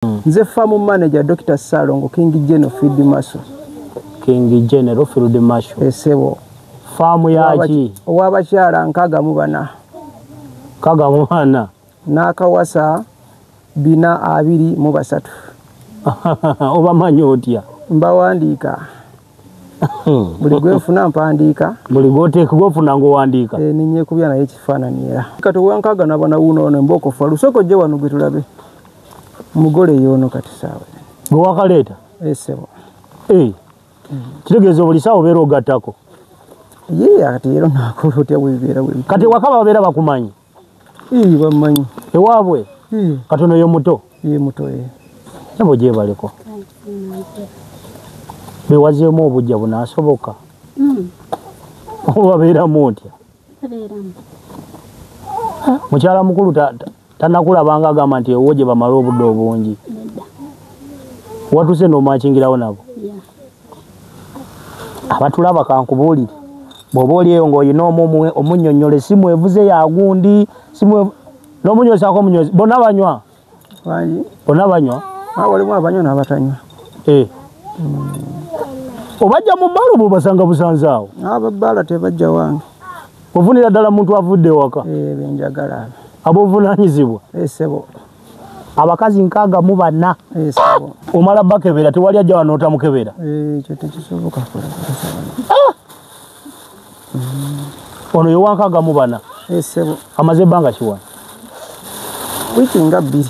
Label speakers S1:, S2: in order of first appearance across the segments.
S1: Nze farm manager Dr. Salongo King General Field Marshal.
S2: King General Field Marshal.
S1: Esebo.
S2: Farm yaki.
S1: Owabakyala nkaga mu bana.
S2: Kaga mu bana.
S1: N'akawasa 423.
S2: Oba manyo otya.
S1: Mbawandiika. Buli gwefuna mpandiika.
S2: Buli goteeka gwofuna ng'owandiika.
S1: Ninye kubya naye ekifaananyi era. Kati wankaga nabana wuno nemboko fa lusoko gye wano gwe tulabe. Mugole yono kati sawa.
S2: Gwe wakaleeta?
S1: Esebo.
S2: Kitegeeza buli sawa obeera ogattako.
S1: Ye ati era nakola otya bwebibeera bwe.
S2: Kati wakaba babeera bakumanyi?
S1: Bamanyi.
S2: Ewaabwe? Katono yo muto?
S1: Ye muto ye.
S2: Nabo gyebaleko. Bewazeemu obujja bunaasoboka? Obabeeramu otya? Mukyala mukulu tannakulabanga agamba nti ewo gye bamala obudde obungi. Watuse n'omakingirawo nabo? Abatulaba kankubuulire. Bw'oba oli eyo ng'olina omunnyonnyola essimu evuze ya gundi, n'omunywesaako omunywesi. Bonna banywa? Bonna banywa?
S1: Walimu abanywa n'abatanywa.
S2: Obajja mu bbaala oba obasanga busanze awo?
S1: Ababbaala tebajja wange.
S2: Ofunira ddala muntu avudde ewaka?
S1: Benjagala.
S2: Abovunaanyizibwa?
S1: Esebo.
S2: Abakazi 64.
S1: Esebo.
S2: Omala bakebera tewali ajja wano otamukebera?
S1: Ekyo tekisoboka kola.
S2: Ono yo 64.
S1: Esebo.
S2: Amaze ebbanga ki wano?
S1: Wiiki nga 2.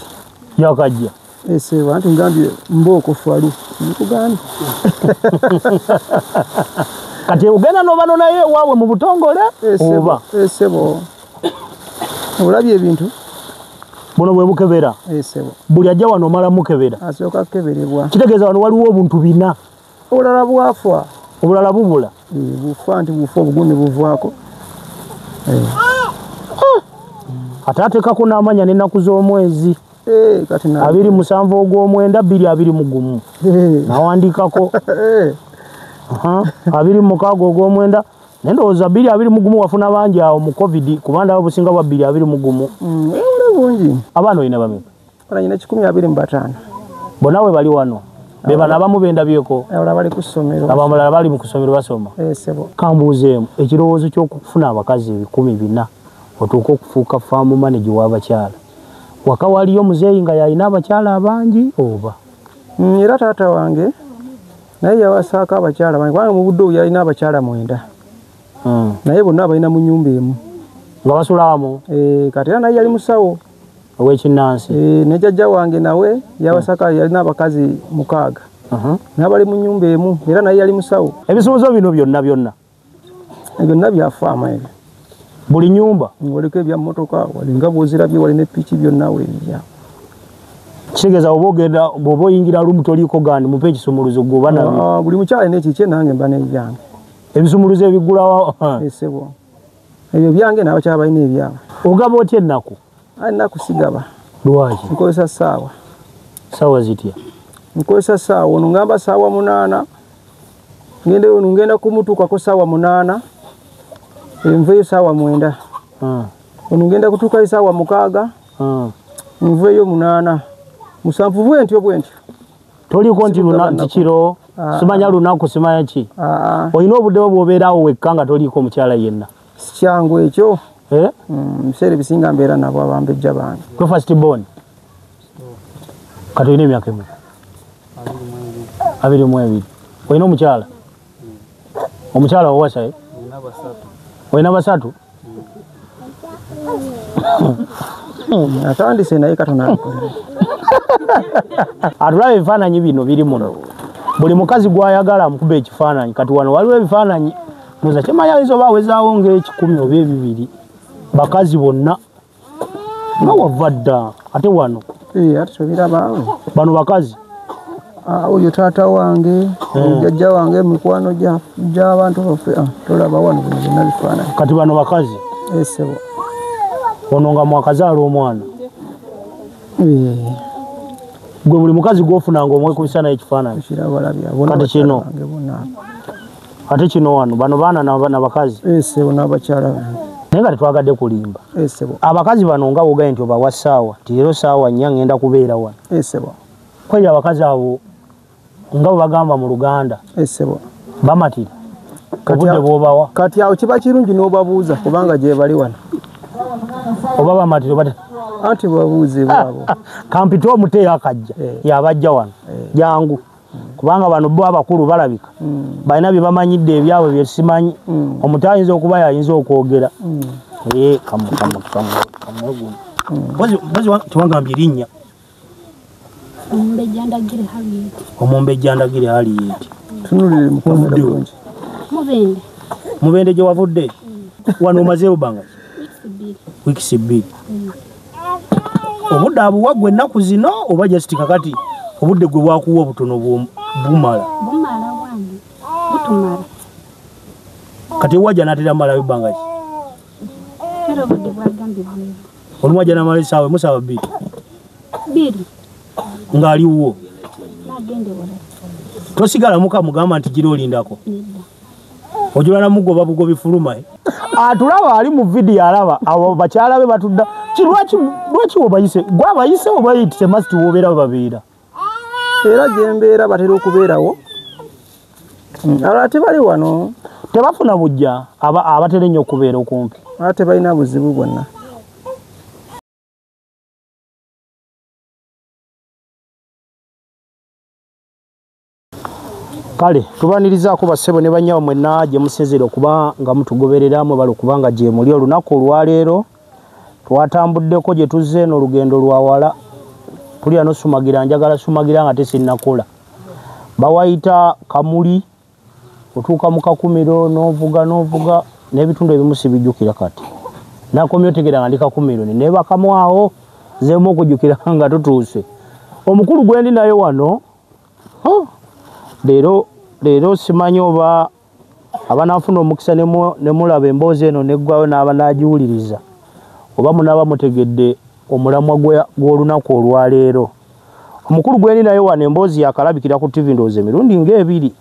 S2: Yakajja?
S1: Esebo anti ngambye mboko falu. Nkugambye.
S2: Kati ogenda n'obano naye ewaabwe mu butongole? Oba?
S1: Esebo. Olabye ebintu?
S2: Buno bwe bukebera?
S1: Esebo.
S2: Buli ajja wano omala mukebera?
S1: Asooka kukeberebwa.
S2: Kitegeeza wano waliwo obuntu 4.
S1: Obulala bwafa.
S2: Obulala bubula?
S1: Bufa nti bufa obugundi buvaako.
S2: Ate ateekako n'amanya n'ennaku z'omwezi.
S1: Kati
S2: 27 ogw'omwenda 2021. Nawandiikako. 26 ogw'omwenda. Naye ndowooza 2021 wafuna bangi awo mu COVID kubanda obusinga bwa 2021.
S1: Bungi.
S2: Abaana olina bameka?
S1: Olina 125.
S2: Bonna we bali wano? Be bano abamu bendabyeko?
S1: Olaba bali ku ssomero.
S2: Abamalala bali mu kusomero basoma?
S1: Sebo.
S2: Kambuuzeemu ekirowoozo ky'okufuna abakazi 400 otuuka okufuuka faamu manager w'abakyala. Waka waliyo muzeeyi nga yalina abakyala abangi oba?
S1: Era taata wange naye yawasaako abakyala bangi kubanga mu budde yalina abakyala 9. Naye bonna balina mu nnyumba emu.
S2: Nga basulamu?
S1: Kati era naye yali musawo.
S2: Ow'ekinnansi?
S1: Ne jjajja wange nawe yawasaako yalina abakazi 6. N'abali mu nnyumba emu era naye yali musawo.
S2: Ebisumuzo bino byonna?
S1: Byonna bya faama ebyo.
S2: Buli nnyumba?
S1: Waliko ebya mmotoka, walinga bw'ozirabye walina epiki byonna weebya.
S2: Kitegeeza bw'oba oyingira lumu toliiko gandi mupe ekisumuluzo gwoba nabyo?
S1: Buli mukyala n'ekikye nange mba n'ebyange.
S2: Ebisumuluzo ebigulawo?
S1: Esebo. Ebyo byange n'abakyala balina ebyabwe.
S2: Ogaba otya ennaku?
S1: Ennaku sigaba.
S2: Lwaki?
S1: Nkozesa ssaawa.
S2: Ssaawa zitya?
S1: Nkozesa ssaawa ono ngamba ssaawa 8. Ngenda kumutuukako ssaawa 8. Nveeyo ssaawa 9. Ono ngenda kutuukayo ssaawa 6. Nveeyo 8. 7 bwentyo.
S2: Toliko nti kiro? Simanya lunaku simanya ki? Olina obudde bw'obeerawo wekka nga toliko mukyala yenna?
S1: Kyangu ekyo. Biseera ebisinga mbeera nabo abambejja bange.
S2: Gwe first born? Kati olina emyaka emeka? 22. Olina omukyala? Omukyala owasa? Olina 3?
S1: Atandise naye Katonda akolera.
S2: Atulaba ebifaananyi bino biri muno. Buli mukazi gw'ayagala amukube ekifaananyi. Kati wano waliwo ebifaananyi. Muza kyemanya ayinza oba awezaawo ng'ekikumi oba 2. Bakazi bonna. Nga wava dda. Ate wano?
S1: Ate tobirabaawo.
S2: Bano bakazi?
S1: Oyo taata wange, jjajja wange, mikwano gy'abantu baffe. Tolaba wano bino byonna bifaananyi.
S2: Kati bano bakazi?
S1: Esebo.
S2: Ono nga mwakazaala omwana? Gwe buli mukazi gw'ofunanga omwekubisa naye ekifaananyi? Kati kino? Ate kino wano bano baana n'abakazi?
S1: Esebo n'abakyala bange.
S2: Naye nga tetwagadde kulimba.
S1: Esebo.
S2: Abakazi bano nga wogaye nti obawa ssaawa nti leero ssaawa 4 ngenda kubeera wano.
S1: Esebo.
S2: kweli abakazi abo nga bagamba mu Luganda
S1: esebo
S2: bamatira obudde bwobawa
S1: kati awo kiba kirungi n'obabuuza kubanga gye bali wano
S2: oba bamatira bate
S1: anti babuuze babo
S2: kampito omuteera akajja yabajja wano jangu kubanga bano bo abakulu balabika balina bye bamanyidde ebyabwe bye simanyi omutayinza okuba yayinza okwogera kamu tiwangambye erinnya omumbe jandagire Harriet
S1: tunulire mukamera bulungi
S2: mubende gye wavudde wano omazeewo bbanga wiikisi bbiri obudde abuwaggwa ennaku zino oba just kakati obudde gwe bwakuwa obutono bumala kati wajja natera malayo bbanga ki olumwajja namala esaawa emusaawa bbiri ng'aliwo tosigala muka mugamba nti gira olindako ojula namuggo babugo bifuluma atulaba ali mu video alaba abo bakyala be batudda lwaki obayise gwabayise obayitise masti wobeera babeera
S1: era gyembeera batera okubeerawo ate bali wano
S2: tebafuna bujja abatera ennyo okubeera okumpi
S1: ate balina buzibu bwonna
S2: kale tubanirizaako bassebo ne banyawo mwenna gye musezera okuba nga mutugobereramu bali okubanga gye muli olunaku olwaleero twatambuddeko gye tuzze eno olugendo lwawala tuli ano Sumagira njagala Sumagira nga tesinnakola bawayita Kamuli otuuka mu Kakumiro n'ovuga n'ebitundu ebimu sibijjukira kati nakomye otegera nga ndi Kakumiro ne bakamwawo zeemu okujjukira nga tutuuse omukulu gwe ndi naye wano leero simanyi oba abanafuna omukisa ne mulaba emboozi eno neggwayo n'abanagiwuliriza oba munaaba mutegedde omulamwa gw'olunaku olwaleero omukulu gwendi naye wano emboozi yakalabikira ku TV ndowooza emirundi ng'ebiri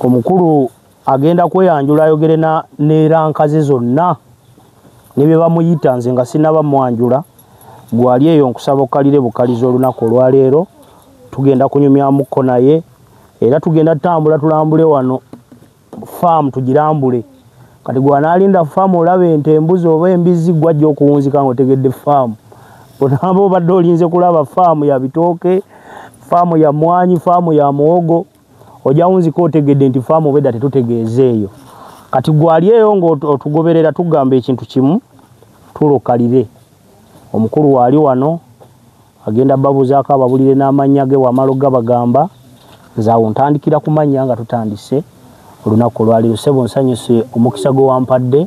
S2: omukulu agenda kweyanjula ayogere n'eranka ze zonna ne bye bamuyita nze nga sinaba mwanjula gwali eyo nkusaba okalire bukaliza olunaku olwaleero tugenda kunyumyamuko naye era tugenda tutambula tulambule wano faamu tugirambule kati gwanaalinda faamu olaba ente embuzi oba embizi gwajja okuwunzika nga otegedde faamu onaba obadde olinze kulaba faamu ya bitooke faamu ya mwanyi faamu ya muwogo ojja wunzika otegedde nti faamu obedda tetutegeeza eyo kati gwali eyo ng'otugoberera tugamba ekintu kimu tulokalire omukulu waali wano agenda babuzaako ababulire n'amannya ge wamala gabagamba nze awo ntandikira ku mannya nga tutandise olunaku olwaleero ssebo nsanyuse omukisa gwe wampadde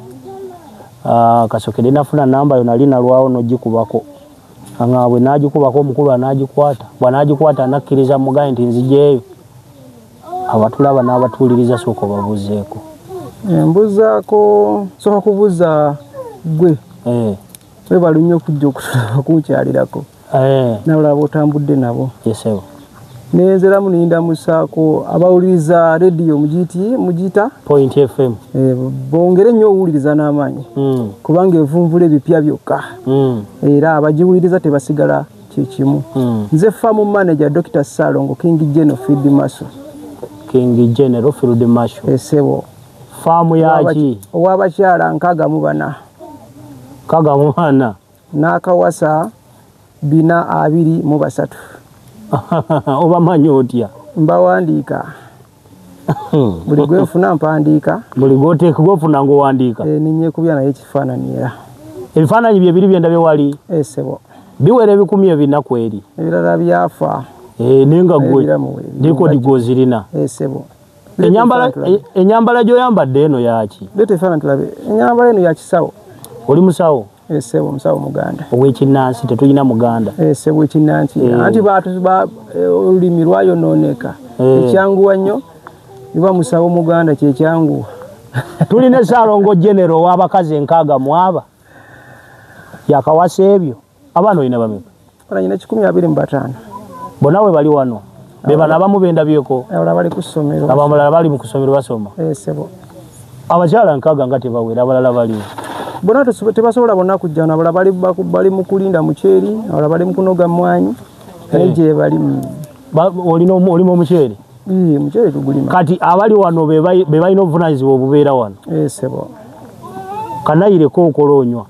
S2: kasokere nafuna namba yo nali nalwawo n'ogikubako nga bwe naagikubako omukulu anaagikwata bw'anaagikwata anakkiriza mugaye nti nzijeeyo abatulaba n'abatuwuliriza sooka babuzeeko
S1: mbuzaako soka kubuza gwe webali nnyo okujja okutulaba kunkyalirako nalaba otambudde nabo
S2: yesebo
S1: nenzeramu nindamusaako abawuliriza rediyo mugiyita
S2: Point FM
S1: bongere nnyo owuliriza n'amaanyi kubanga evunvula ebipya byokka era abagiwuliriza tebasigala kyekimu nze faamu manager Dr. Salongo King General Field Marshal esebo
S2: faamu yaki
S1: owabakyala
S2: 64
S1: n'akawasa 423
S2: obamanyi otya
S1: mbawandiika buli gwefuna mpandiika
S2: buli gwofuna ng'owandiika
S1: ninyekubya naye ekifaananyi era
S2: ebifaananyi bye biri byenda wali
S1: esebo
S2: biwera 14 eri
S1: ebirala byafa
S2: nenga gwe likodi gwozirina
S1: esebo
S2: enyambala gy'oyambadde eno yaki
S1: lete efaananyi tulabe enyambala eno yakisawo
S2: oli musawo
S1: esebo musawo muganda
S2: ow'ekinnansi tetulina muganda
S1: esebo ekinnansi anti olulimi lwayonooneka ekyanguwa nnyo iba musawo muganda kyekyanguwa
S2: tulina Salongo General w'abakazi 6 mwaba yakawasa ebyo abaana olina bameka
S1: olina 125
S2: bonna we bali wano be bano abamu bendabyeko
S1: bali ku ssomero
S2: abalala bali mu kusomero basoma
S1: esebo
S2: abakyala 6 nga tebawera abalala baliwo
S1: bonna tebasobola bonna kujja wano abalala bali mu kulinda muceeri abalala bali mu kunoga mwanyi eje bali
S2: olino omuchere
S1: muchere tugulima
S2: kati abali wano be balina obuvunanyizibwa obubeera wano
S1: sebo
S2: kanayire ko okolonywa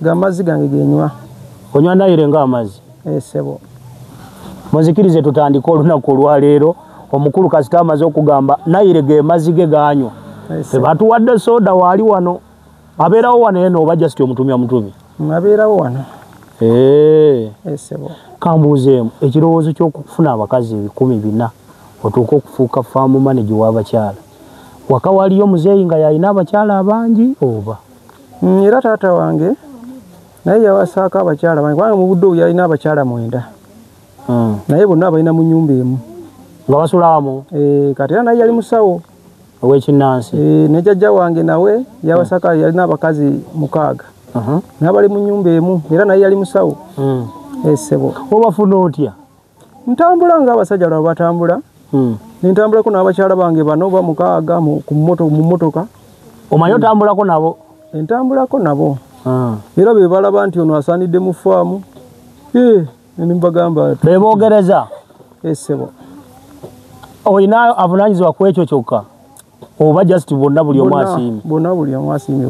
S1: gamazi gange genywa
S2: onywa nayire nga amazi
S1: sebo
S2: muzikirize tutandika olunaku olwaleero omukulu kasita amaze okugamba nayire ge mazige ganywa tebatuwadde soda wali wano abeerawo wano eno oba just omutumya mutumi
S1: abeerawo wano sebo
S2: kambuuzeemu ekirowoozo ky'okufuna abakazi 1,400 otuuka okufuuka faamu managi w'abakyala waka waliyo muzeeyi nga yalina abakyala abangi oba
S1: era taata wange naye yawasaako abakyala bange kubanga mu budde obu yalina abakyala 9 naye bonna balina mu nnyumba emu
S2: nga basulamu
S1: kati era naye yali musawo
S2: ow'ekinnansi
S1: ne jjajja wange nawe yawasaako yalina abakazi 6 n'abali mu nnyumba emu era naye yali musawo sebo
S2: obafuna otya
S1: ntambula ng'abasajja laba batambula nentambulako n'abakyala bange bano oba 6 mu mmotoka
S2: omanyi otambulako nabo
S1: entambulako nabo era be balaba nti ono asaanidde mu faamu nimbagamba
S2: bebogereza
S1: sebo
S2: olina avunanyizibwa ku ekyo kyokka oba just bonna buli omu asiimye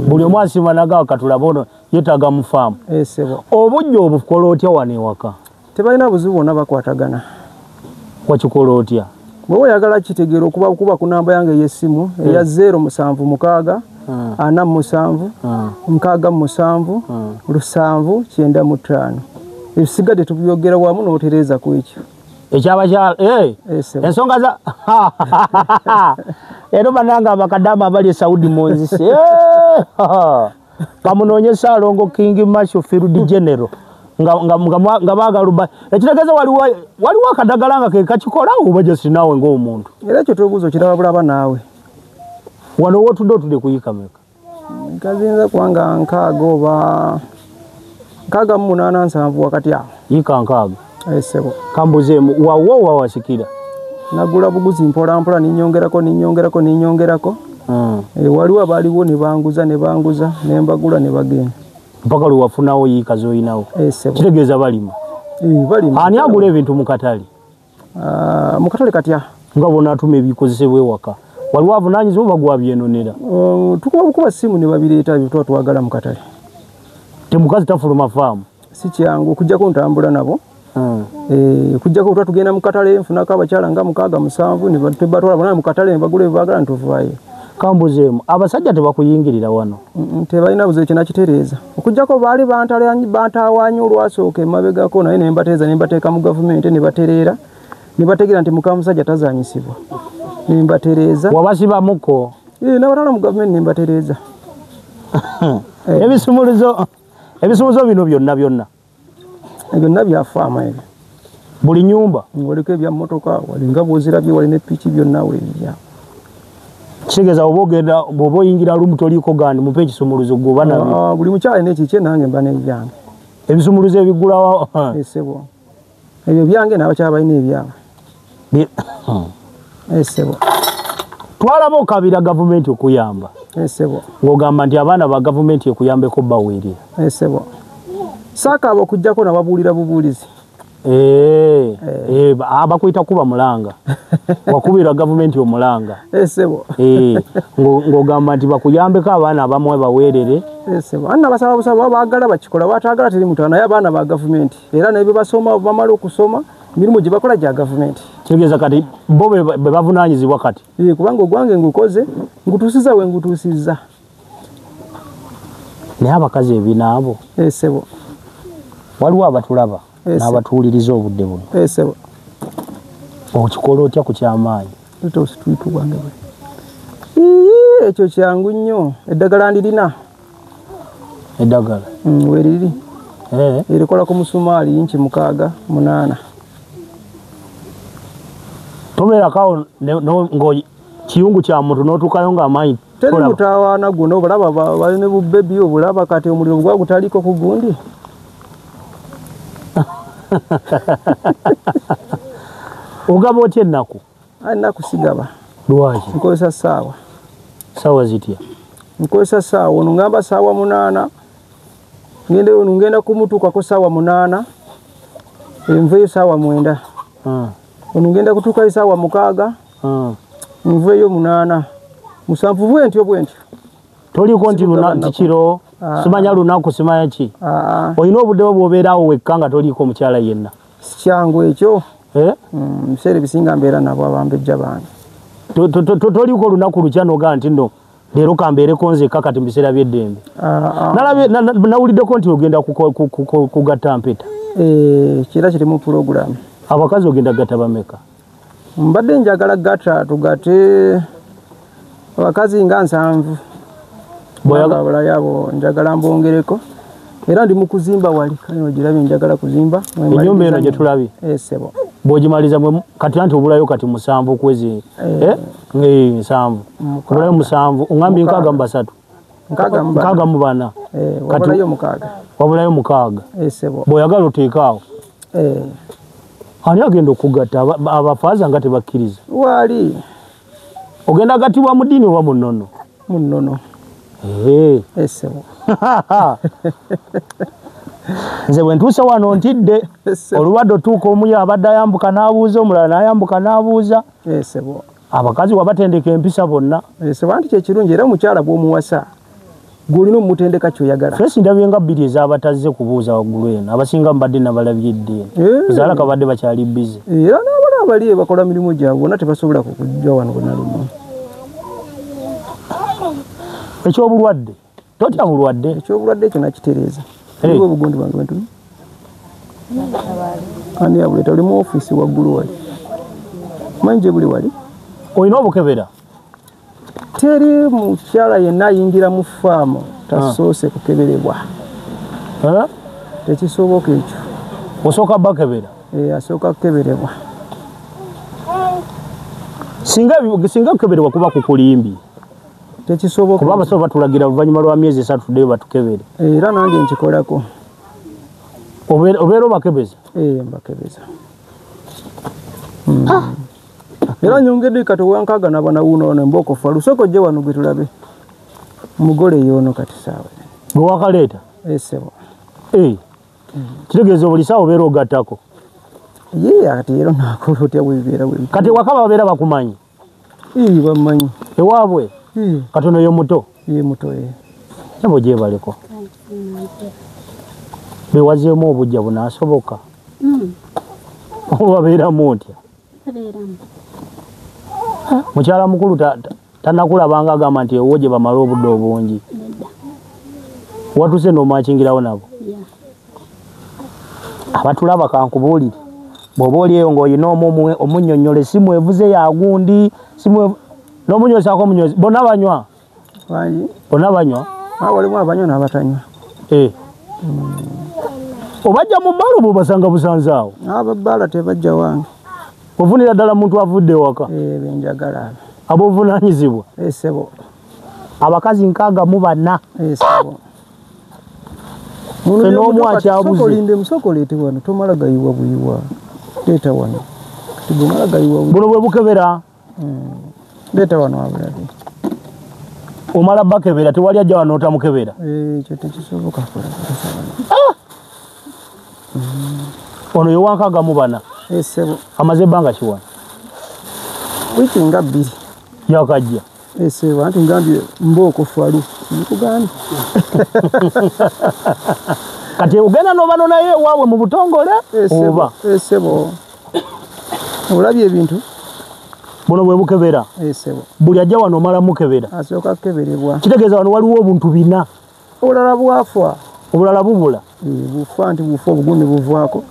S2: buli omu asiima nagawa katulaba ono yeetaaga mu faamu
S1: sebo
S2: obujja obukola otya wano ewaka
S1: tebalina buzibu bonna bakwatagana
S2: wakikola otya
S1: bwe oyagala kitegeera okuba ku namba yange ey'essimu eya 076 47 67 795 ebisigadde tubyogera wamu n'otereeza ku ekyo
S2: ekyabakyala ensonga za ero bananga abakadama abali e Saudi Monzise kamunoonye Saalongo King Marshal Field General nga bagaluba ekitegeeza waliwo akadagala nga ke kakikola oba just naawe ng'omuntu
S1: era ekyo tobuuza okiraba bulaba naawe
S2: wano wotudde kuyika meka
S1: kazinza kubanga 6 oba 6 wakati awo
S2: yika 6
S1: sebo
S2: kambuzeemu wawo wawasikira
S1: nagula buguzi mpolampola ninyongerako waliwo abaaliwo ne banguza ne mbagula ne bagenda
S2: mpaka lwe wafunawo yiika z'olinawo kitegeeza balima ani agula ebintu mu katale katya nga bona atuma ebikozesebwa ewaka waliwo avunaanyizibwa oba gwabyenoonera
S1: tukuba bukuba ssimu ne babireeta bye twagala mu katale
S2: temukazi tafuluma faamu
S1: si kyangu okujjako ntambula nabo okujjako tugenda mu katale nfunako abakyala nga 6 7 ne batwala bonna mu katale ne bagula ebyebagala ntuvaayo
S2: kambuzeemu abasajja tebakuyingirira wano
S1: tebalina buze kinakitereeza okujjako baali bantawaanya olwasooka emabegako naye ne mbatereeza ne mbateeka mu gavumenti ne batereera ne bategeera nti muka musajja tazaanyisibwa ne mbatereeza
S2: wabasibamuko
S1: nabatwala mu gavumenti ne mbatereeza
S2: ebisumulizo bino byonna
S1: byafaama ebyo
S2: buli nyumba
S1: waliko ebya mmotoka wali nga bwozirabye wali ne piki byonna weebya
S2: kitegeeza bw'oba oyingira lumu toliiko gandi mupe ekisumuluzo gwoba nabyo
S1: buli mukyala nekikye nange mba n'ebyange
S2: ebisumuluzo ebigulawo
S1: esebo ebyo byange n'abakyala balina ebyabwe esebo
S2: twalaba okabira gavumenti okuyamba
S1: esebo
S2: ng'ogamba nti abaana ba gavumenti ekuyambeko baweerera
S1: esebo saakaaba okujjako nababuulira bubuulizi
S2: bakuyita kuba mulanga wakubira gavumenti omulanga
S1: esebo
S2: ng'ogamba nti bakuyambeko abaana abamu baweerere
S1: esebo anna basaba busaba baagala bakikola bataagala teri mutana naye abaana ba gavumenti era nebyo basoma bamala okusoma emirimu gye bakola gya gavumenti
S2: kitegeeza kati bo be bavunaanyizibwa kati
S1: kubanga ogwange ngukoze ngutuusiza we ngutuusizza
S2: naye abakazi ebinaabo
S1: esebo
S2: waliwo abatulaba n'abatuwuliriza obudde buno
S1: esebo
S2: okikola otya ku kyamaanyi
S1: tositwitu gwange ekyo kyangu nnyo eddagala ndirina
S2: eddagala
S1: weriri erikola ku musumaali inchi 6-8
S2: tobeerakawo kiyungu kya muntu n'otuukayo ng'amaanyi
S1: teri mutawaana guno obulaba balina bubebi obulaba kati omuliro gwagutaliko ku gundi
S2: ogaba otya ennaku
S1: ennaku sigaba
S2: lwaki
S1: nkozesa
S2: saawa zitya
S1: nkozesa saawa ono ngamba saawa 8 ngenda kumutuukako saawa 8 Nveyo sawa 9. Onugenda kutuuka sawa 6. Nveyo 8. Musanvu bwentyo.
S2: Toliko nti lunaku kiro simanya lunaku simanya ki. Oyina obudde bwobeerawo wekkanga toliko mukyala yenna.
S1: Kyangu ekyo. Msere bisinga mbeera nabo abambejja bange.
S2: Toliko lunaku lukyano ga nti nno leero kambeereko nze kakati mu biseera by'eddembe. Nawuliddeko nti ogenda kugatta mpeta.
S1: Kira kiri mu program.
S2: Abakazi ogenda gatta bameka?
S1: Mbadde njagala gatta tugate abakazi nga 7. Boyagala yabo njagala mbongereko. Era ndi mu kuzimba wali kano girabe njagala kuzimba.
S2: Ennyumba eno gye tulabye.
S1: Sebo.
S2: Bw'ogimaliza kati anti obulayo kati 7 kwezi. 7. Obulayo 7. Ongambye nkaaga mu 3. Nkaaga mu 4.
S1: Wabulayo 6.
S2: Wabulayo 6.
S1: Sebo.
S2: Bw'oyagala oteekaawo. Ani agenda okugatta abafaaza nga tebakkiriza?
S1: Wali.
S2: Ogenda gattibwa mu ddiini oba mu nnono?
S1: Mu nnono. Sebo.
S2: Nze bwe ntuuse wano ntidde olubadde otuuka omuya abadde ayambuka n'abuuza omulala n'ayambuka n'abuuza.
S1: Sebo.
S2: Abakazi wabatendeka empisa bonna.
S1: Sebo anti kyekirungi era mukyala bw'omuwasa gw'olina omutendeka ky'oyagala.
S2: Fesi ndabye nga 2 ez'abatazze kubuuza waggulu eno abasinga mbadde nabalabye eddiini. Zaala kabadde bakyali bize.
S1: Era n'abala abali bakola mirimu gyabwe bonna tebasobola kukujja wano bonna lumu.
S2: Ekyobulwadde totya bulwadde?
S1: Ekyobulwadde ekyo nakitereeza. Nibo obugundi bwange bwe tuli. Ani abuleta oli mu ofiisi waggulu wali. Manje buli wali.
S2: Oyina obukebera?
S1: Teri mukyala yenna ayingira mu faamu tasoose kukeberebwa. Tekisoboka ekyo.
S2: Osooka bakebera?
S1: Asooka kukeberebwa.
S2: Singa kukeberebwa kuba kukulimbi.
S1: Tekisoboka.
S2: Kuba abasobola batulagira oluvannyuma lwa myezi 3 tuddeyo batukebere.
S1: Era nange nkikolako.
S2: Obeera obakebeza?
S1: Mbakebeza. Era nyongedde kati wankaaga n'abanawuno nemboko fa lusoko gye wano gwe tulabe. Mugole yono kati saawe.
S2: Gwe wakaleeta?
S1: Sebo.
S2: Kitegeeza buli saawa obeera ogattako?
S1: Ate era nakola otya bwebibeera bwe.
S2: Kati waka babeera bakumanyi?
S1: Bamanyi.
S2: Ewaabwe? Katono yo muto?
S1: Muto.
S2: Nabo gyebaleko. Bewazeemu obujja bunaasoboka? Obabeeramu ntya? Mukyala mukulu tannakulabanga agamba nti ewo gye bamala obudde obungi. Watuse n'omakingirawo nabo? Abatulaba kankubuulire. Bw'oba oli eyo ng'olina omunnyonnyole si mwevuze yagundi n'omunywesaako omunywezi. Bonna banywa? Bonna banywa?
S1: Walimu abanywa n'abatanywa.
S2: Obajja mu bbaala oba obasanga busanze awo?
S1: Ababbaala tebajja wange.
S2: Ovunira ddala muntu avudde waka?
S1: Benjagala.
S2: Abovunaanyizibwa?
S1: Sebo.
S2: Abakazi 64?
S1: Sebo.
S2: N'omu akyabuze.
S1: Olinde musoko leete wano tomala gayiwa buyiwa. Leeta wano. Tigumala gayiwa buyiwa.
S2: Buno bwe bukebera?
S1: Leeta wano abuladi.
S2: Omala bakebera tewali ajja wano otamukebera?
S1: Ekyo tekisoboka kola.
S2: Ono ye wankaaga mu 4?
S1: Sebo.
S2: Amaze ebbanga ki wano?
S1: Wiiki nga 2.
S2: Yakajja?
S1: Sebo anti ngambye mbooko falu. Nkugambye.
S2: Kati ogenda n'oba naye ewaabwe mu butongole? Oba?
S1: Sebo. Olabye ebintu?
S2: Buno bwe bukebera?
S1: Sebo.
S2: Buli ajja wano omala mukebera?
S1: Asooka kukeberebwa.
S2: Kitegeeza wano waliwo obuntu 4?
S1: Obulala bwafa.
S2: Obulala bubula?
S1: Bufa nti bufa obugundi buvaako.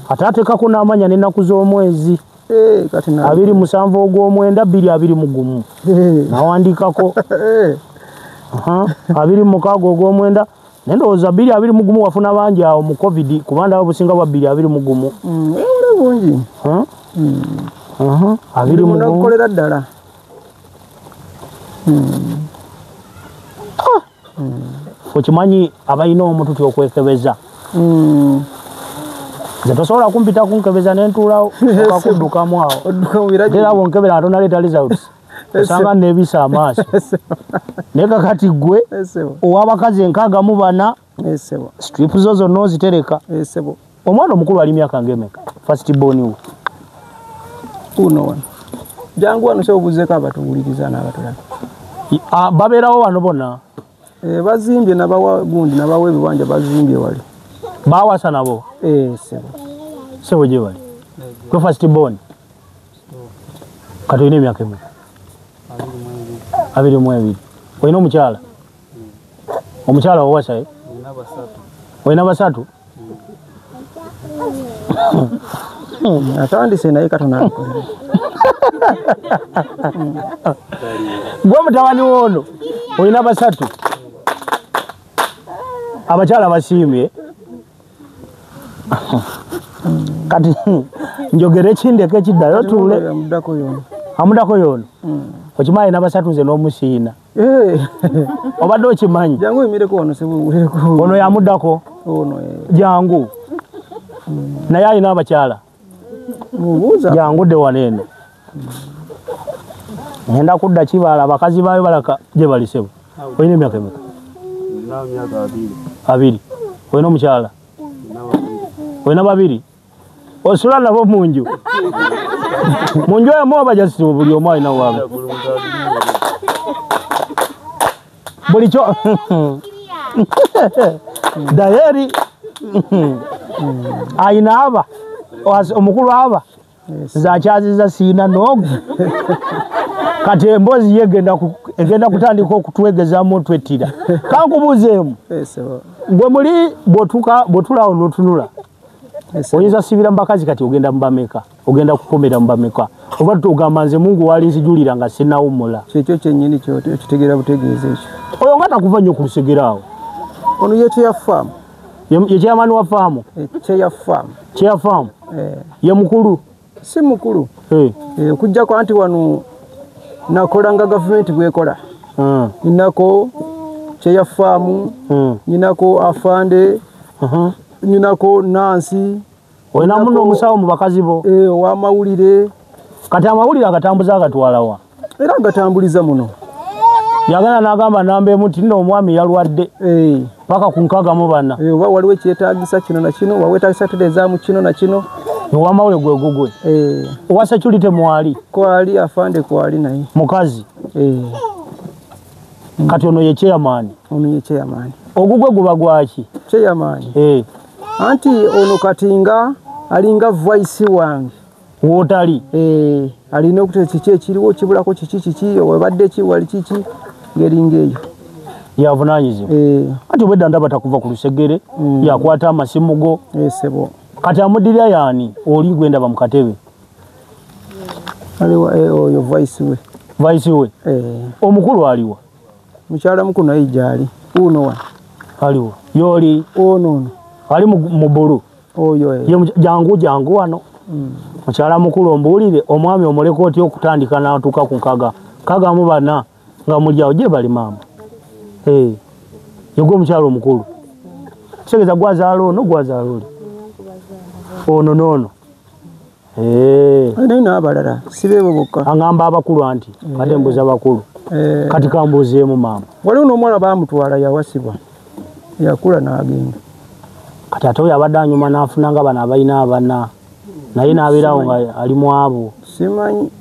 S2: Ate ateekako n'amanya n'ennaku z'omwezi.
S1: Kati
S2: 27 ogw'omwenda 2021. Nawandiikako. 26 ogw'omwenda. Naye ndowooza 2021 wafuna bangi awo mu COVID kuba ndaba obusinga bwa 2021.
S1: Ewole bungi.
S2: 2021.
S1: Nakukolera ddala.
S2: Okimanyi abalina omututi okwekebeza? Nze tosobola kumpita kunkebeza ne ntuulawo okakuddukamu awo. Era bwonkebera ate onaleeta results. osanga nebisa amaaso neka kati gwe owabakazi enkaaga mu bana strip zo zonna ozitereka omwana omukulu ali myaka ngemeka first born wo
S1: uno wano jangu wano sobuzeeko abatuwuliriza n'abatulaba
S2: babeerawo wano bonna
S1: bazimbye nabawa gundi nabawa ebibanja bazimbye wali
S2: bawasa nabo sebo gye bali gwe first born kati olina emyaka emeka 22 olina omukyala omukyala wawasa olina basatu atandise naye katona gwe mutabani wono olina basatu abakyala basimbye kati njogere ekindeko ekiddayo tuule amudako yono okimanyi nabasatu nze n'omusiina obadde okimanyi
S1: jangu emireko ono sebuwuleko
S2: ono yamuddako jangu naye alina abakyala jangu de waneeno ngenda kudda kibaala abakazi baayo balaka gye balisebo olina emyaka emeka 2 olina omukyala olina 2 osula nabo munju munju eyo mwoba jasito buli omu alina waabe buli kyo dayeri ayina aba omukulu aba zakyaziza siina noogu kati emboozi ye egenda kutandika okutwegezamu twettira kankubuuzeemu gwe muli bwotulaawo n'otunula oyinza sibira mu bakazi kati ogenda mu bameka ogenda kukomera mu bameka oba tugamba nze mungu wali nzijulira nga sinawummula
S1: kyekyo kyennyini kyokitegera butegeeza ekyo
S2: oyo nga takuva nnyo ku lusegerawo
S1: ono ye kyeyafaamu
S2: ye kyeyamaani wa faamu kyeyafaamu ye mukulu
S1: si mukulu okujjako anti wano nakolanga gavumenti bwekola ninako kyeyafaamu ninako afande ninako nansi
S2: olina muno omusawo mu bakazi bo
S1: owamawulire
S2: kati amawulire agatambuza agatwalawa
S1: era agatambuliza muno
S2: yagenda n'agamba namba emu nti nno omwami yalwadde paka ku 64
S1: oba waliwo ekyetaagisa kino na kino oba wetaagisa terezaamu kino na kino
S2: owamawule gwe gugwe owa security mwali
S1: kwali afande kwali naye
S2: mukazi kati ono ye chairman ogugwe guba gwaki
S1: chairman anti ono katinga alinga voice wange
S2: wotali
S1: alina okuteka kiki ekiriwo kibulako kiki webadde ki wali kiki ngeringa eyo
S2: yavunanyizibwa ati obwedda ndaba takuva ku lusegere yakwata amasimu go
S1: sebo
S2: kati amudirira yaani oli gwendaba mu katebe
S1: aliwa oyo voice we omukulu aliwa mukyala mukulu naye gyali uno wa
S2: aliwa yoli
S1: ono
S2: ali mu bulu
S1: oyo
S2: jangu wano mukyala mukulu ombuulire omwami omuleka oti okutandika n'atuuka ku nkaga mu bana nga mulyawo gye bali maama yegwe omukyala omukulu kisegeza gwazaala oli ono noono
S1: naye n'abalala sibeebo bokka
S2: aŋŋamba abakulu anti kate mbuuza abakulu kati kambuuzeemu maama
S1: waliwo n'omwana baamutwala yawasibwa yakula n'agenda
S2: kati ate oyo abadde anyuma n'afuna nga bano abalina abana naye n'abeerawo nga ali mu abo
S1: simanyi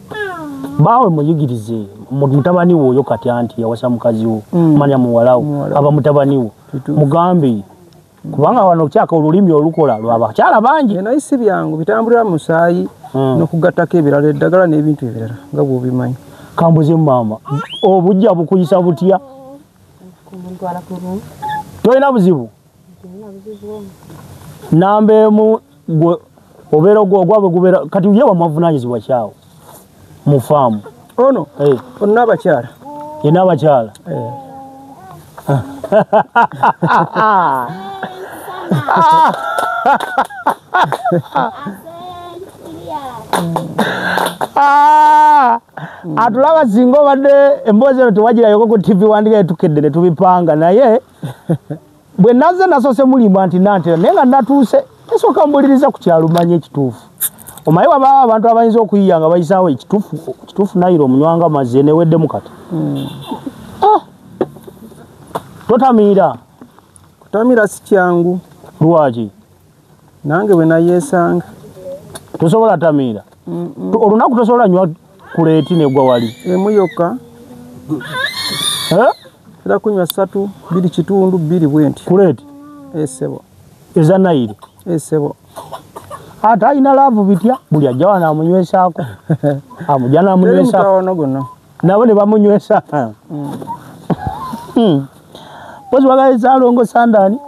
S2: baawe muyigirize mutabani wo oyo kati anti yawasa mukazi wo manya muwalawo aba mutabani wo mugambe kubanga wano kyaka olulimi olukola lwabakyala bangi
S1: naye si byangu bitambulira musaayi n'okugattako ebirala eddagala n'ebintu ebirala nga bw'obimanyi
S2: kambuze maama obujja bukuyisa butya tolina buzibu namba emu obeera ogwabwe gubeera kati ye bamwavunanyizibwa kyawo mu faamu
S1: ono onna abakyala
S2: yena abakyala atulaba singa obadde emboozi eno tewagirayoko ku tv wandika etukedde ne tubipanga naye bwe naze nasoose mulimba nti nantera naye nga natuuse esooka mbuliriza ku kyalumanya ekituufu omaye waba abantu abayinza okuyiyanga bayisaawo ekituufu nayiro omunywanga mazzi neweddemu kati totamiira
S1: kutamira si kyangu
S2: lwaki
S1: nange bwe nayeesanga
S2: tosobola tamiira olunaku tosobola nywa kuleeti negwa wali
S1: emu yokka era kunywa 3 2 kitundu 2 bwenti
S2: kuleeti
S1: esebo
S2: eza nayiri
S1: esebo
S2: ate alina laavu bitya buli ajja wano amunywesaako amujja namunywesa nabo ne bamunywesa pozi wagaye Saalongo Sandani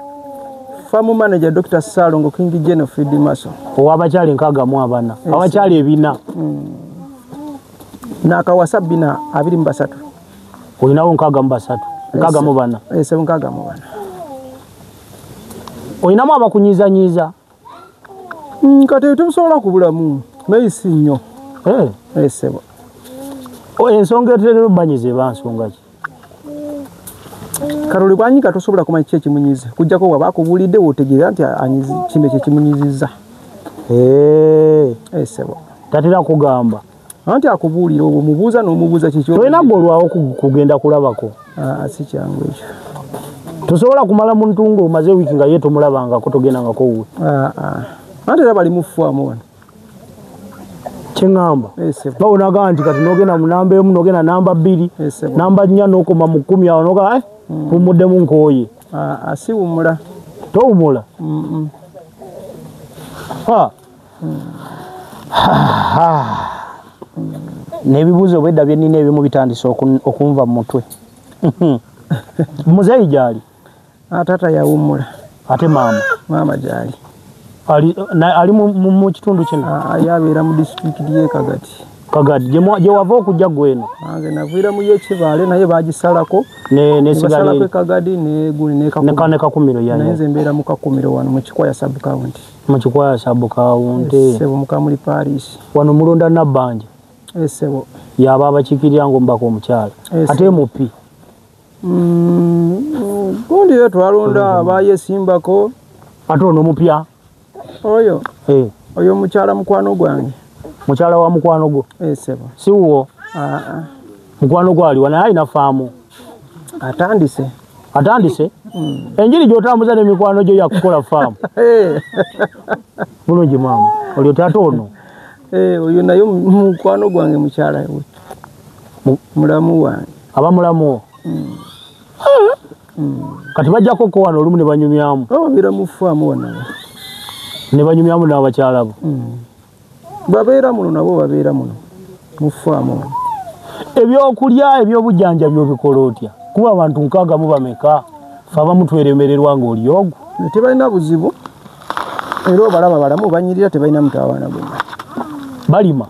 S1: Farm manager Dr. Saalongo King General Field Maso
S2: owabakyali 64 abakyali ebina
S1: nakawasa bina 23
S2: olinawo 63 64
S1: 64
S2: olinamu abakunyizanyiza
S1: kati tusobola kubulamu naisi nnyo esebo
S2: ensonga eterero banyize bansonga ki
S1: Karoli kwanyika tosobola kumanya kiki ekimunyize kujjako bwaba akubulidde wotegeera nti anyizi kino kye kimunyiziza esebo
S2: tatera kugamba
S1: anti akubuulira obwo mubuuza n'omubuuza kiki
S2: olina golwawo kugenda kulabako
S1: si kyangu ekyo
S2: tosobola kumala mu ntungo omaze wiiki nga ye tomulabangako togendangako wuwe
S1: anti era bali mufuamu wano
S2: kyeŋŋamba bawonagamba nti kati nogenda mu namba emu nogenda namba 2 namba 4 n'okoma mu 10 awo noga pumuddemu nkooye
S1: siwumula
S2: towumula n'ebibuuzo bwedda byenina ebimu bitandise okunva mu mutwe muzeeyi gyali
S1: taata yawumula
S2: ate
S1: maama gyali
S2: ali mu kitundu kino
S1: yabeera mu disitulikiti y'e
S2: Kagadi gye wava okujja gweno
S1: nange naviira mu y'ekibaale naye baagisalako nesigala Kagadi
S2: ne Kakumiro
S1: naye nze mbeera mu Kakumiro wano mu Kikwaya sub county sebo Mukamuli Paris
S2: wano mulonda Nabbanja
S1: sebo
S2: yaba abakiikirira ng'omubaka omukyala ate mupi
S1: gundi ye twalonda abayesimbako
S2: ate ono mupya
S1: oyo mukyala mukwano gwange
S2: mukyala wa mukwano gwo
S1: sebo
S2: si wuwo mukwano gwo aliwa naye alina faamu atandise enjiri gy'otambuza n'emikwano gyo yakukola faamu bulungi maama olyo taata ono
S1: oyo naye mukwano gwange mukyala we mulamu wange
S2: aba mulamuwo kati bajjako ko wano olumu ne banyumyamu
S1: babeera mu faamu wano
S2: ne banyumyamu n'abakyala bo
S1: babeera muno nabo babeera muno mu faamu wano
S2: ebyokulya ebyobujjanja byobikola otya kuba abantu 6 mu bameka fe abamu tweremererwa ng'oli ogwo
S1: tebalina buzibu era obalaba balamu banyirira tebalina mutawaana gwonna
S2: balima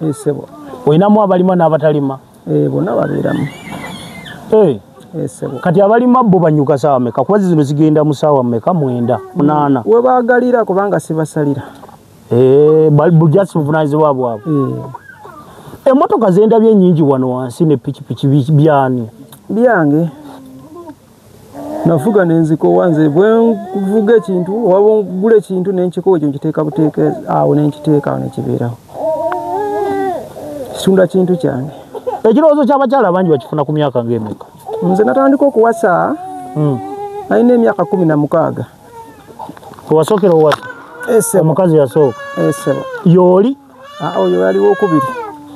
S1: esebo
S2: olinamu abalima n'abatalima
S1: bonna babeeramu
S2: kati abalima bo banyuka saawa meka kuba zino zigenda mu saawa meka 9 8
S1: we baagalira kubanga sibasalira
S2: just buvunaanyizibwa bwabwe emmotoka zendabye ennyingi wano wansi ne pikipiki byani
S1: byange navuga nenziko wanze bwe nvuga ekintu waba ngula ekintu nenkiko ekyo nkiteeka buteeke awo nenkiteeka awo nekibeerawo kitunda kintu kyange
S2: ekirowoozo ky'abakyala bangi bakifuna ku myaka ng'emeka
S1: nze natandika okuwasa alina emyaka 16
S2: owasookera owasa omukazi yasooka yooli
S1: oyo yaliwo okubiri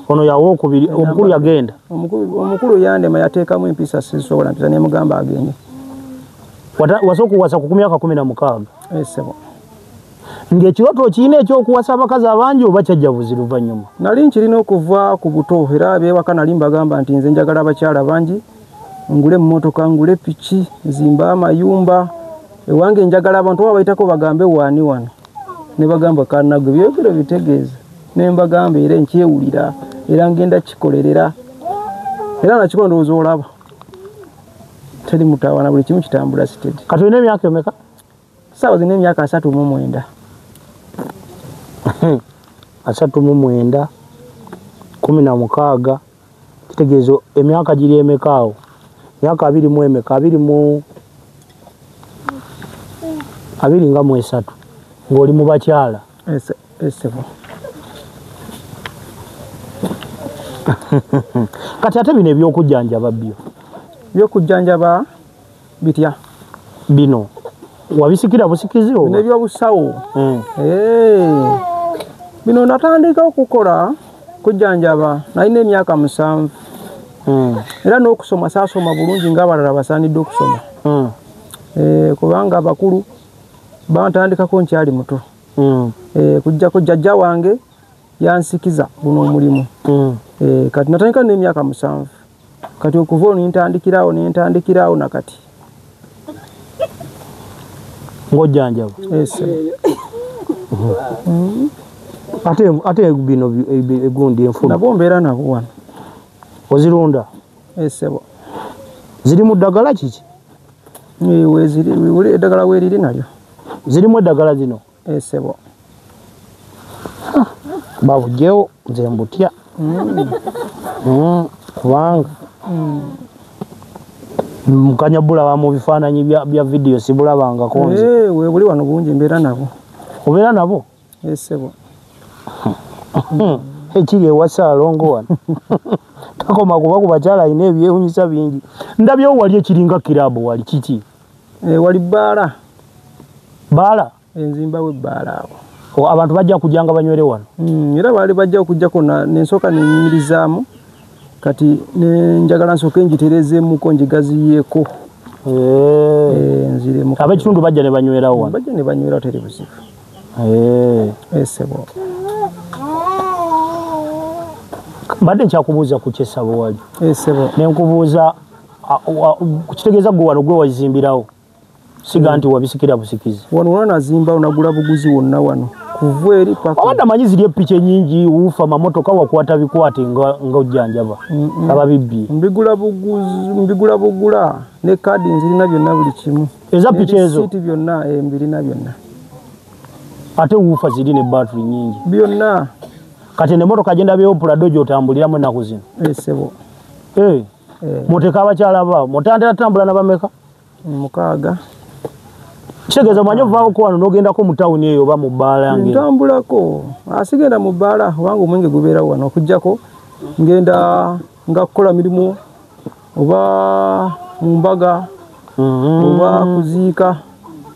S2: ono yawa okubiri omukulu yagenda
S1: omukulu yandema yateekamu empisa sisobola mpisa nemugamba agende
S2: wasooka okuwasa ku myaka 16 ng'ekirooto kirina ekyokuwasa abakazi abangi oba kyajja buzi luvannyuma
S1: nali nkirina okuva ku buto era abeewaka nali mbagamba nti nze njagala abakyala bangi ngule emmotoka ngule piki zimba amayumba ewange njagala abantu oba bayitako bagambe waani wano ne bagamba kanagwe byogero bitegeeza ne mbagamba era nkyewulira era ngenda kikolerera era nakiko ndowooza olaba teri mutawaana buli kimu kitambula sitedi
S2: kati olina emyaka emeka
S1: saawa zina emyaka 39
S2: 39 16 kitegeeza emyaka giri emeka awo myaka 20 emeka 20 nga 3 ng'oli mu bakyala Kati ate bino ebyokujjanjaba
S1: byokujjanjaba bitya
S2: bino wabisikira busikizi oba
S1: nebyobusawo bino natandika okukola kujjanjaba nalina emyaka 7 era n'okusoma saasoma bulungi ng'abalala basaanidde okusoma kubanga abakulu bantandikako nkyali muto kujjako jjajja wange yansikiza guno omulimu kati natandika n'emyaka 7 kati okuva olwo nintandikirawo nakati
S2: ng'ojjanjaba ate bino egundi enfuna
S1: nabo mbeera nabo wano
S2: ozirunda
S1: esebo
S2: ziri mu ddagala kiki
S1: eddagala weeriri nalyo
S2: zirimu eddagala zino
S1: esebo
S2: babugyewo nze mbutya kubanga mukanya bulaba mu bifaananyi bya vidiyo sibulabangako nze
S1: weebuli wano bungi mbeera nabo
S2: obeera nabo
S1: esebo
S2: ekiri ewasa alongo wano takoma kuba ku bakyala alina ebyewunyisa bingi ndabyewo wali ekiringa kirabu wali kiki
S1: wali bbaala
S2: baala
S1: enzimbawo ebbaala awo
S2: abantu bajja kujjanga banywere wano
S1: era baali bajja okujjako nensooka nenyimirizaamu kati nenjagala nsooke njiterezeemuko njigaziyeeko nziremu
S2: ab'ekitundu bajja ne banywerawo wano
S1: bajja ne banywerawo teri buzibu esebo
S2: badde nkyakubuuza ku kyesabo wali
S1: esebo
S2: nenkubuuza kukitegeeza gwe wano gwe wazimbirawo siga nti wabisikira busikizi
S1: wano wona nazimbawo nagula buguzi wonna wano kuva eri paka
S2: abadde amanyi ziri eppica ennyingi wuufa mamotoka wakwata bikwate ng'ojjanjaba ababibbi mbigula bugula ne kaadi nzirina byonna buli kimu eza ppica ezo
S1: siiti byonna mbirina byonna
S2: ate wuufa ziri ne battery nyingi
S1: byonna
S2: kati nemotoka gyendabyewo pulado gyotambuliramu ennaku zino
S1: esebo
S2: muteka abakyala ba mutandira tambula nabameka
S1: 6
S2: kitegeeza manyi ovaako wano n'ogendako mu tawuni eyo oba mu bbaala yange
S1: ntambulako asigenda mu bbaala obanga omwenge gubeerawo wano okujjako ngenda nga kukola mirimu oba mu mbaga oba kuziika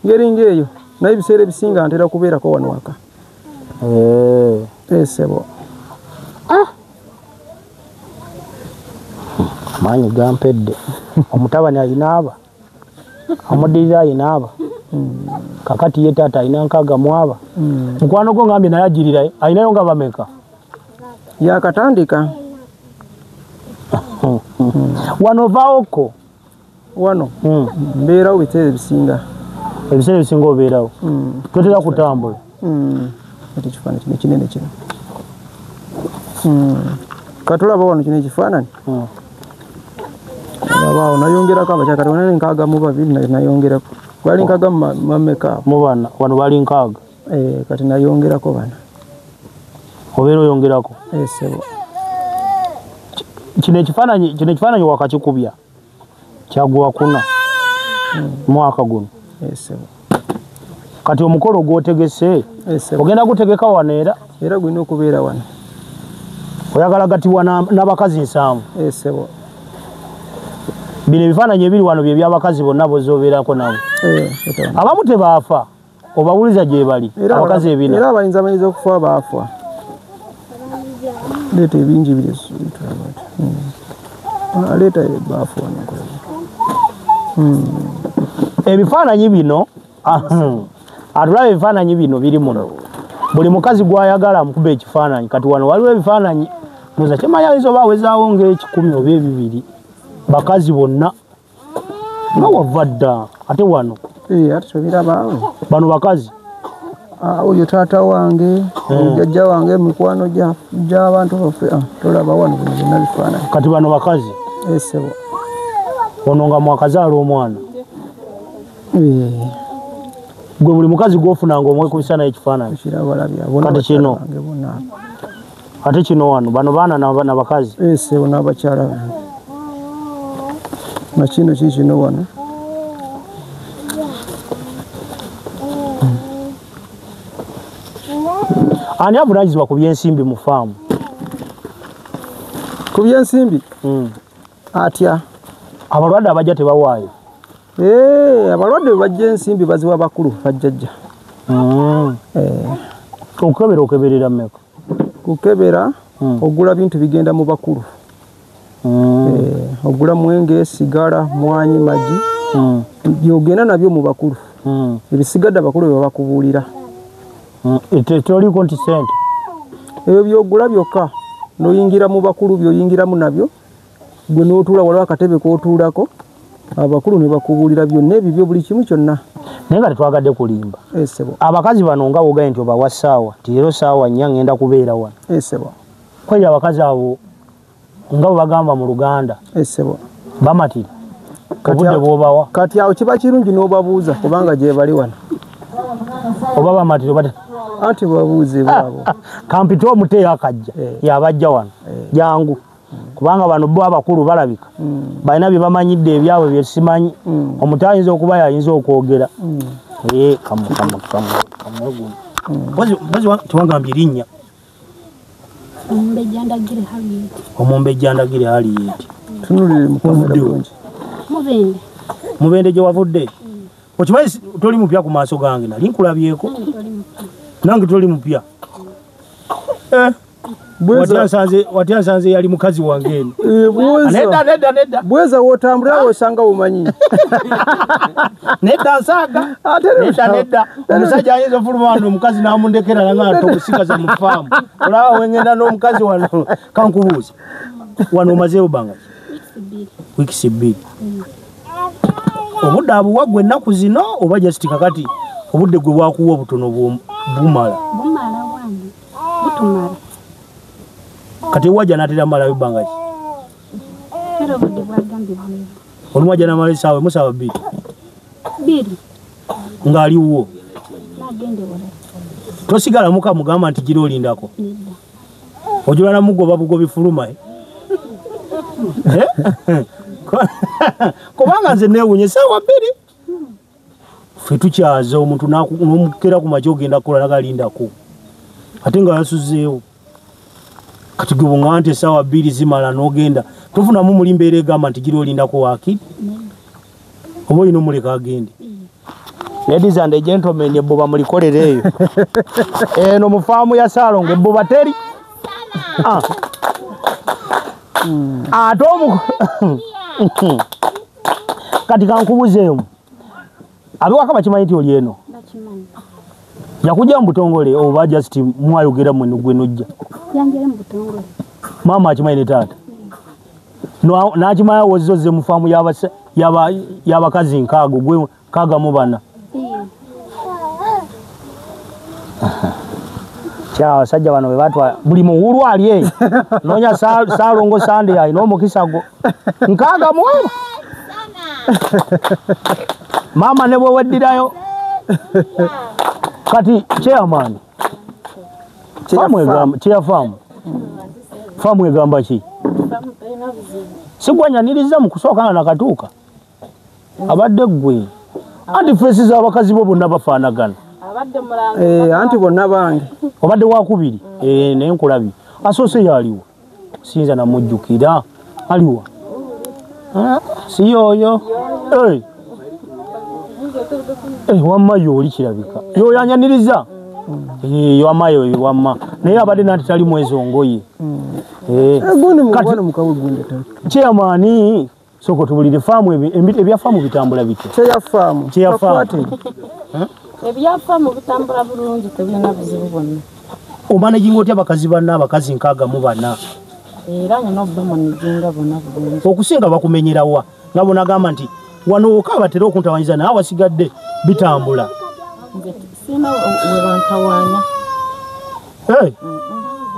S1: ngeri ngaeyo naye ebiseera ebisinga ntera kubeerako wano waka esebo
S2: amaanyi gampedde omutabani alinaaba omuddirira alinaaba kakati ye taata alina nkaaga mwaba mukwano gwo ngambye naye agirirayo alinayo nga bameka
S1: yakatandika
S2: wano ovaawoko
S1: wano mbeerawo ebiseera
S2: ebisinga obeerawo totera kutambula
S1: ati kifaananyi kino kinene kino katulaba wano kino ekifaananyi abaawo nayongerako abakyakati wana nkaaga mu babiri nayongerako wali nkaaga mameka
S2: mubana wano bali nkaaga
S1: kati nayongerako bana
S2: obeera oyongerako
S1: esebo
S2: kino ekifaananyi wakakikubya kyagwa 4 mwaka guno
S1: esebo
S2: kati omukolo gwotegese ogenda gutegeka wano
S1: era gulina okubeera wano
S2: oyagala gatiwa n'abakazi 7
S1: esebo
S2: bino ebifaananyi ebiri wano bye byabakazi bonna bozobeerako nabo abamu tebaafa obawuliza gye bali abakazi ebina
S1: era abayinza okufa baafa leeta ebingi leeta baafa
S2: ebifaananyi bino atulaba ebifaananyi bino biri muno buli mukazi gwayagala amukuba ekifaananyi kati wano waliwo ebifaananyi muza kyemayaliza oba awezaawo ng'ekikumi oba 2 bakazi bonna nga wava dda ate wano
S1: ate tobirabaawe
S2: bano bakazi
S1: oyo taata wange jjajja wange mikwano gy'abantu baffe tolaba wano bino byonna bifaananyi
S2: kati bano bakazi
S1: esebo
S2: ono nga mwakazaala omwana gwe buli mukazi gwofunanga omwekubisa naye ekifaananyi kati kino ate kino wano bano baana nabakazi
S1: esebo n'abakyala bange nakino kikino wano ani avunanyizibwa ku byensimbi mu faamu ku byensimbi atya
S2: abalwadde abajja tebawaayo
S1: abalwadde bajja ensimbi baziwa bakulu bajjajja
S2: okeberera mmeka
S1: kukebera ogula bintu bigenda mu bakulu ogula mwenge sigala mwanyi maji byogenda nabyo mu bakulu ebisigadde abakulu bwe bakubuulira
S2: toliko nti sente
S1: ebyo byogula byokka noyingira mu bakulu byoyingiramu nabyo gwe n'otuula waliwo akatebe k'otuulako abakulu ne bakubuulira byonna ebibyo buli kimu kyonna
S2: naye nga tetwagadde kulimba
S1: esebo
S2: abakazi bano nga bogaye nti obawa ssaawa nti leero ssaawa nnya ngenda kubeera wano
S1: esebo
S2: kweri abakazi abo nga bwe bagamba mu Luganda
S1: esebo
S2: bamatira obudde bw'obawa
S1: kati awo kiba kirungi n'obabuuza kubanga gye bali wano
S2: oba bamatira bati
S1: anti babuuze baabo
S2: kampita omuteeyo akajja yabajja wano jangu kubanga bano bo abakulu balabika balina bye bamanyidde ebyabwe bye simanyi omuntu ayinza okuba yayinza okwogera tiwangambye erinnya omumbe ejjandagire Harriet
S1: tunulire mukamera
S2: mubende gye wavudde okimanyi toli mupya ku maaso gange nali nkulabyeko nange toli mupya watya nsanze yali mukazi wange eno nedda
S1: bweza wotambulira wosanga bumanyi
S2: nedda nsaaga nedda omusajja ayinza ofuluma wano omukazi n'amundekera nanga tokusigaza mu faamu olaba wengenda n'omukazi wano kankubuuza wano omazeewo banga wiikisi 2 obudde abuwa gwe ennaku zino oba jasiti kakati obudde gwe bwakuwa obutono bumala kati wajja natera malayo banga ki olumwajja namala esaawa musaawa 2 ng'aliwo tosigala muka mugamba nti gira olindako ojula namugoba bugobi fuluma kubanga nze neewunye esaawa 2 ffe tukyaza omuntu n'omukera ku makya ogenda kukola nagalindako ate nga yasuzeewo kati gwe bw'oŋŋamba nti esaawa 2 zimala n'ogenda tofunamu muli mbeera egamba nti gira olindako waakiri oba olina omuleka agende ladies and gentlemen ebbuba mulikolera eyo eno mu faamu ya Saalongo ebbuba teri ate kati kankubuzeemu abewaka bakimanyi nti oli eno yakujja mu butongole oba just mwayogera mwenu gwe nojja maama akimanyi ne taata n'akimanya wozzoze mu faamu y'abakazi nkaago gwe kaagamu bana kyabasajja bano bwe batwala buli muwulu ali eyo noonya Saalongo Sande alina omukisa gwo nkaaga mwema maama ne bwe weddirayo kati chairman faamu egamba ki sigwanyaniriza mu kusooka na katuuka abadde gwe anti feesi z'abakazi bo bonna bafaanagana
S1: anti bonna bange
S2: obadde wakubiri naye nkulabye asoose yaliwo siyinza namujjukira aliwa si yoyo wamma yooli kirabika yoyanyaniriza wamma yoyo wamma naye abadde nanti tali mwezo ngoye chairman soko tubulire faamu ebya faamu bitambula bityo
S3: ebyafaamu bitambula bulungi tebirina buzibu bwonna
S2: omanaginga otya abakazi banna abakazi nkaaga mu bana
S3: era nyina obamanaginga bonna bulungi
S2: okusinga bakumenyerawa nga bonagamba nti wano oka batera okuntawanyiza naye wasigadde bitambula
S3: sina webantawaanya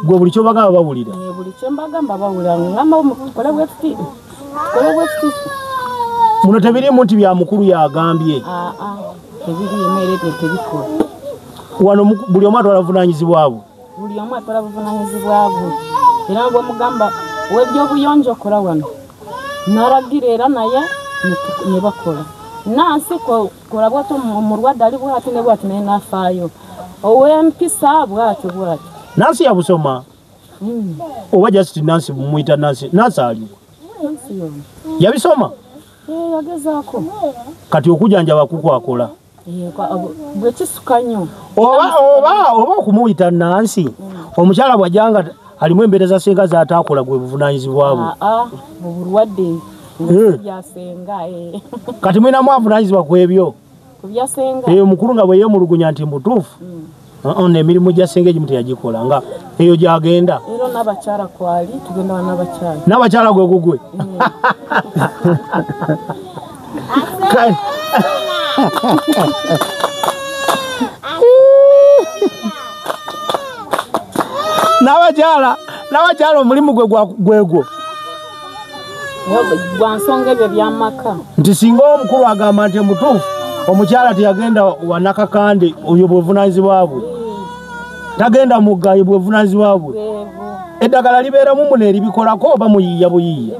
S2: gwe buli kyobagamba bawulira
S3: buli kyembagamba bawulira ngamba kole bwetuti
S2: muno tebirimu nti bya mukulu yagambye
S3: tebirimu era tebikola
S2: wano buli omu atwala buvunanyizibwa bwe era
S3: gwe mugamba w'ebyobuyonjo kola wano naragira era naye ne bakola nansi kola bwatyo omulwadde ali bwati ne bwati naye nafaayo ow'empisa bwatyo nansi
S2: yabusoma oba just Nancy mumuita Nancy ali yabisoma
S3: yagezaako
S2: kati okujanja kuko akola
S3: bwe kisukanyo
S2: oba okumuita Nancy omukyala bwajanga alimu embeereza senga zatakola gwe buvunanyizibwa bwe
S3: obulwadde byasenga
S2: kati mwina mwavunanyizibwa ku ebyo
S3: kubyasenga
S2: omukulu nga bwe yemulugunya nti mbutuufu n'emirimu gya senga egimu teyagikola nga eyo gyagenda
S3: era n'abakyala kwali tugenda
S2: n'abakyala gwe gugwe n'abakyala omulimu gwegwo
S3: gwa nsonga ebyo byamaka
S2: nti singa omukulu agamba nti mutuufu omukyala teyagenda wanakakande oyo bwevunanyizibwa bwe tagenda mugayo bwevunanyizibwa bwe eddagala libeeramu muno eribikolako oba muyiiya buyiiya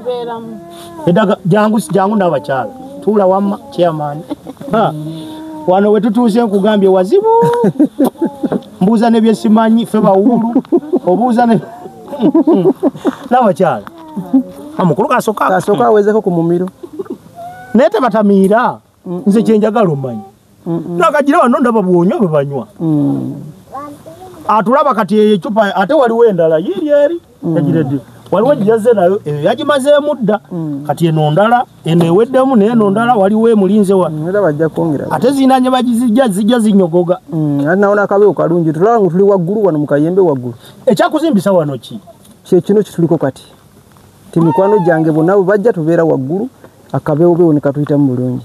S2: jangu n'abakyala tuula wamma chairman wano we tutuuse nkugambye wazibu mbuuza nebyesimanyi fe bawulu obuuza n'abakyala amukulu kasooka
S1: awezeko ku mumiro
S2: naye tebatamiira nze kyenjagala omanyi nakagira wano ndaba bwonywa bwe banywa atulaba kati ecupa ate waliwo endala yiri yagiredde waliwo gijaze nayo yagimazeemu dda kati eno ndala eno eweddemu naye eno ndala waliwo emulinze ate zinanye bagizijja zinyogoga
S1: nawo nakabeeko kalungi tulaba ngu tuli waggulu wano mu kayembe waggulu
S2: ekyakuzimbisa wano ki
S1: kyekino kituliko kati ti mikwano gyange bonna bwe bajja tubeera waggulu akabeewobeewo ne katuyitamu bulungi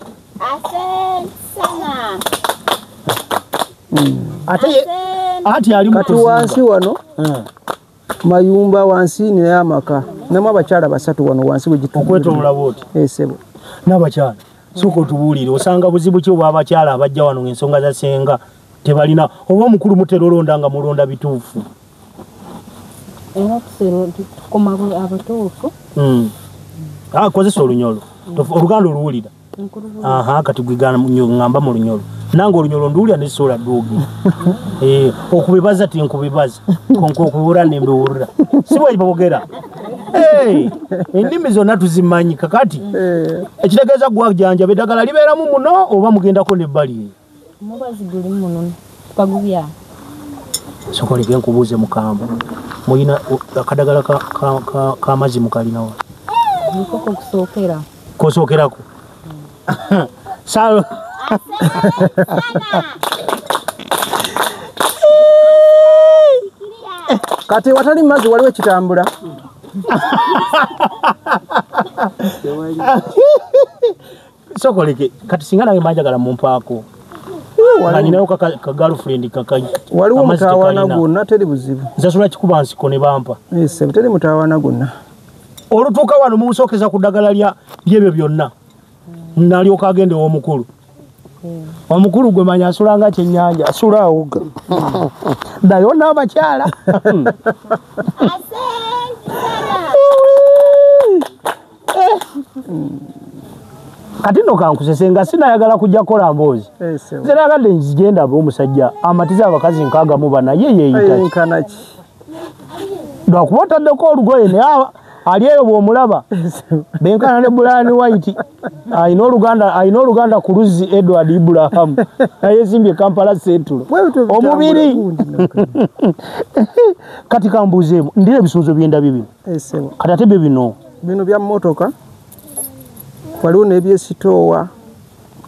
S2: ate ali
S1: kati wansi wano mayumba wansi naye amaka namu abakyala basatu wano wansi
S2: okwetolola bwoti
S1: esebo
S2: n'abakyala sooka otubuulire osanga buzibu ki obwa abakyala abajja wano ng'ensonga za senga tebalina oba omukulu muterolonda nga mulonda bituufu
S3: era tukoma abatuufu
S2: kozesa olunyolo oluganda oluwulira kati gwegamba mu lunyolo nange olunyolo nduwulira nesobola dduugi okubibaza tinkubibaza okubura nembiwulira si bwe bogera ennimi zonna tuzimanyi kakati ekitegeeza gwajanjaba eddagala libeeramu muno oba mugendako nebbali eyo
S3: omubazi guli muno twagubya
S2: sokoleke nkubuuze mukamba muyina akadagala k'amazzi mukalinawa
S3: nikoko kusookera
S2: kosookerako salo
S1: kati watali mazzi waliwo ekitambula
S2: sokoleke kati singa nange manjagala mumpaako nanyinayo ka girlfriend
S1: waliwo mutawaana gwonna teri buzibu
S2: nsasula kikuba nsiko ne bampa
S1: teri mutawaana gwonna
S2: olutuuka wano mumusookeza ku ddagala lyebyo byonna nalyoka agende w'omukulu omukulu gwe manya asulanga kyennyanja asula awuga nayo n'abakyala kati nno kankusesenga sinayagala kujja kukola mboozi nze nayagadde nzigenda ab'omusajja amatiza abakazi nkaaga bana ye yeeyitaki lwakuba otaddeko olugoye naye ali eyo bw'omulaba benkana ne Brian White ayina oluganda ku Luzzi Edward Ibrahim ayezimbye Kampala Central omubiri kati kambuzeemu ndire ebisunzo by'endabyo bino kati ate byo
S1: bino bya mmotoka waliwo n'ebyesitoowa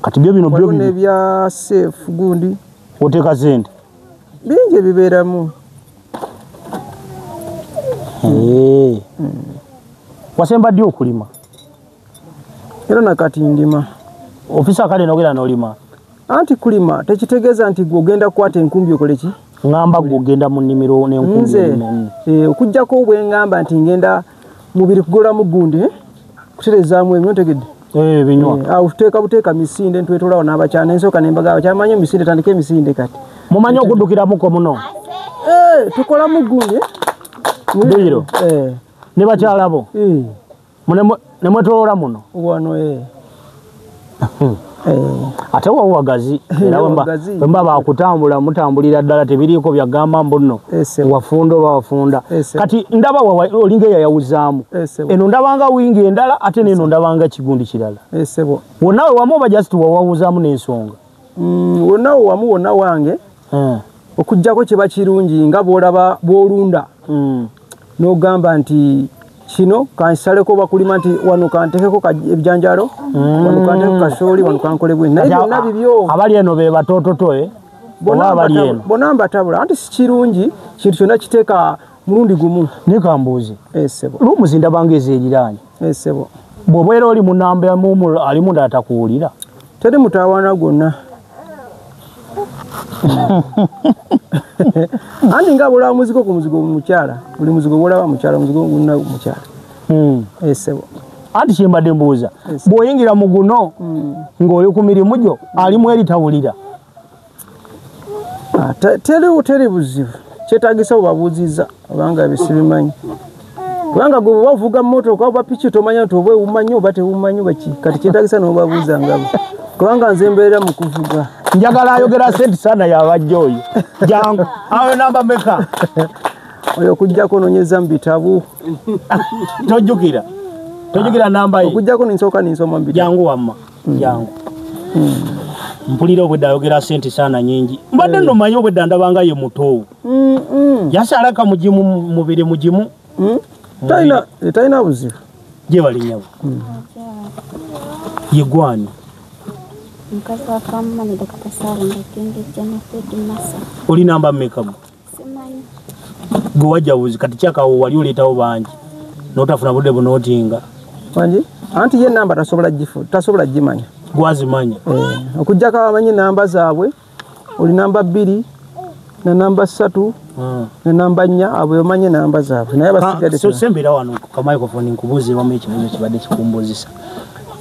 S2: kati byo bino
S1: waliwo n'ebya seefu gundi
S2: oteeka sente
S1: bingi ebibeeramu
S2: wasemba ddi okulima
S1: era nakati ndima
S2: ofisa kale nogera n'olima
S1: anti kulima tekitegeeza nti gwogenda kukwata enkumbi okole ki
S2: ngamba gwogenda mu nnimiro n'enkumbi
S1: nze okujjako obwengamba nti ngenda mubiri kugolamu gundi kuterezaamu ebyo ntegedde
S2: binywa
S1: tuteeka buteeka misinde ntwetolawo n'abakyala nensooka nembaga abakyala manyi emisinde tandika emisinde kati
S2: mumanyi okuddukiramuko muno
S1: tukolamu gundi
S2: biro ne bakyala bo nemwetoloola muno
S1: wano
S2: ate wa wagazi era wemba bakutambula mutambulira ddala tebiriiko byagamba mbuno wafundo bawafunda kati ndaba olinga yayawuzaamu eno ndabanga wingi endala ate neno ndabanga kigundi kirala wonawe wamu just wawawuzaamu n'ensonga
S1: wonawe wamu wonna wange okujjako kiba kirungi nga bw'olaba bw'olunda n'ogamba nti kino kansaleko bakulima nti wano kantekeko ebijanjalo wano kantekeko kasooli wano kankole bwe naye byonna bibyo
S2: abali eno be batototo
S1: bona mbatabula anti si kirungi kintu kyonna kiteeka mulundi gumu
S2: nekambuuzi
S1: esebo
S2: lumuzinda bange ez'eriranye
S1: esebo
S2: bw'obeera oli mu namba mumu ali munda atakuwulira
S1: teri mutawaana gwonna anti nga bwolaba muzigo ku muzigo mukyala buli muzigo bwolaba mukyala muzigo guna mukyala esebo
S2: anti kyembadde mbuuza bw'oyingira mu guno ng'oli ku mirimu gyo alimu eritawulira
S1: teri buzibu kyetaagisa obabuuziza obanga bisibimanyi kubanga gwe bavuga mmotoka oba piki tomanya nti oba ewumanyi oba tewumanyi baki kati kyetaagisa n'obabuuza ngabo kubanga nze mbeera mu kuvuga
S2: njagala ayogera senti sana yabajja oyo jangu ayo namba meka
S1: oyo okujjako nonyeza mu bitabu
S2: tojjukira namba ye
S1: okujjako ninsooka ninsoma mu bitabu
S2: jangu wamma jangu mpulira obwedda ayogera senti sana nyingi mbadde nomanyi obwedda ndabanga ye muto yasalaka mugimu mubiri mugimu
S1: talina buzibu
S2: gye balinyawo yegwani
S4: Mkazi wa kama ni Dr. Sara Ndakenge jana Fred Massa.
S2: Oli namba mmeka mu?
S4: Simanyi.
S2: Gwe wajawuzi kati kyakawo wali oleetawo bangi. N'otafuna budde bunootinga.
S1: Bangi? Anti ye namba tasobola gimanya.
S2: Gwazimanya.
S1: Okujjako abamanyi namba zaabwe oli namba 2 na namba 3 na namba 4 abo omanye namba zaabwe. Naye basigadde
S2: so sembera wano ku microphone nkubuuze wamu ekibuuzo kibadde kikumbuzisa.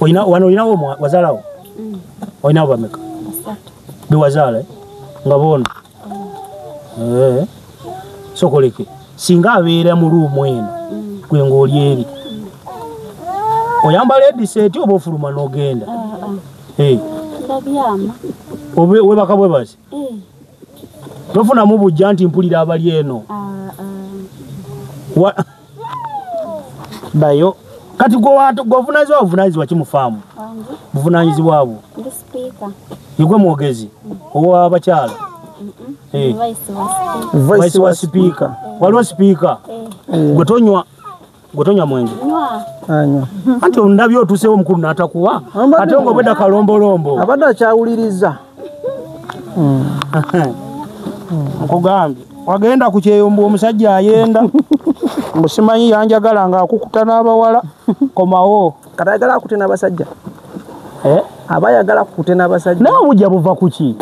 S2: Olinawo wazalawo? Oina bameka biwazala nga bono sokoleke singa abeera mu ruumu eno gwe ng'oli eri oyambala ediseeti oba ofuluma n'ogenda webaka bwe basi tofunamu bujja nti mpulira abali eno bayo kati gwovunaanyizibwa kimufaamu buvunaanyizibwa bwo yegwe mwogezi ow'abakyala vice wa sipiika waliwo sipiika gwe tonywa mwenge anti ondabye otuusewo omukulu n'atakuwa ate nga obwedda kalombolombo
S1: abadde akyawuliriza
S2: nkugambye wagenda ku kyeyombo omusajja ayenda musimanyi yanjagala nga akukuta n'abawala komawo
S1: kati ayagala akute n'abasajja aba ayagala akute n'abasajja
S2: naye obujja buva ku ki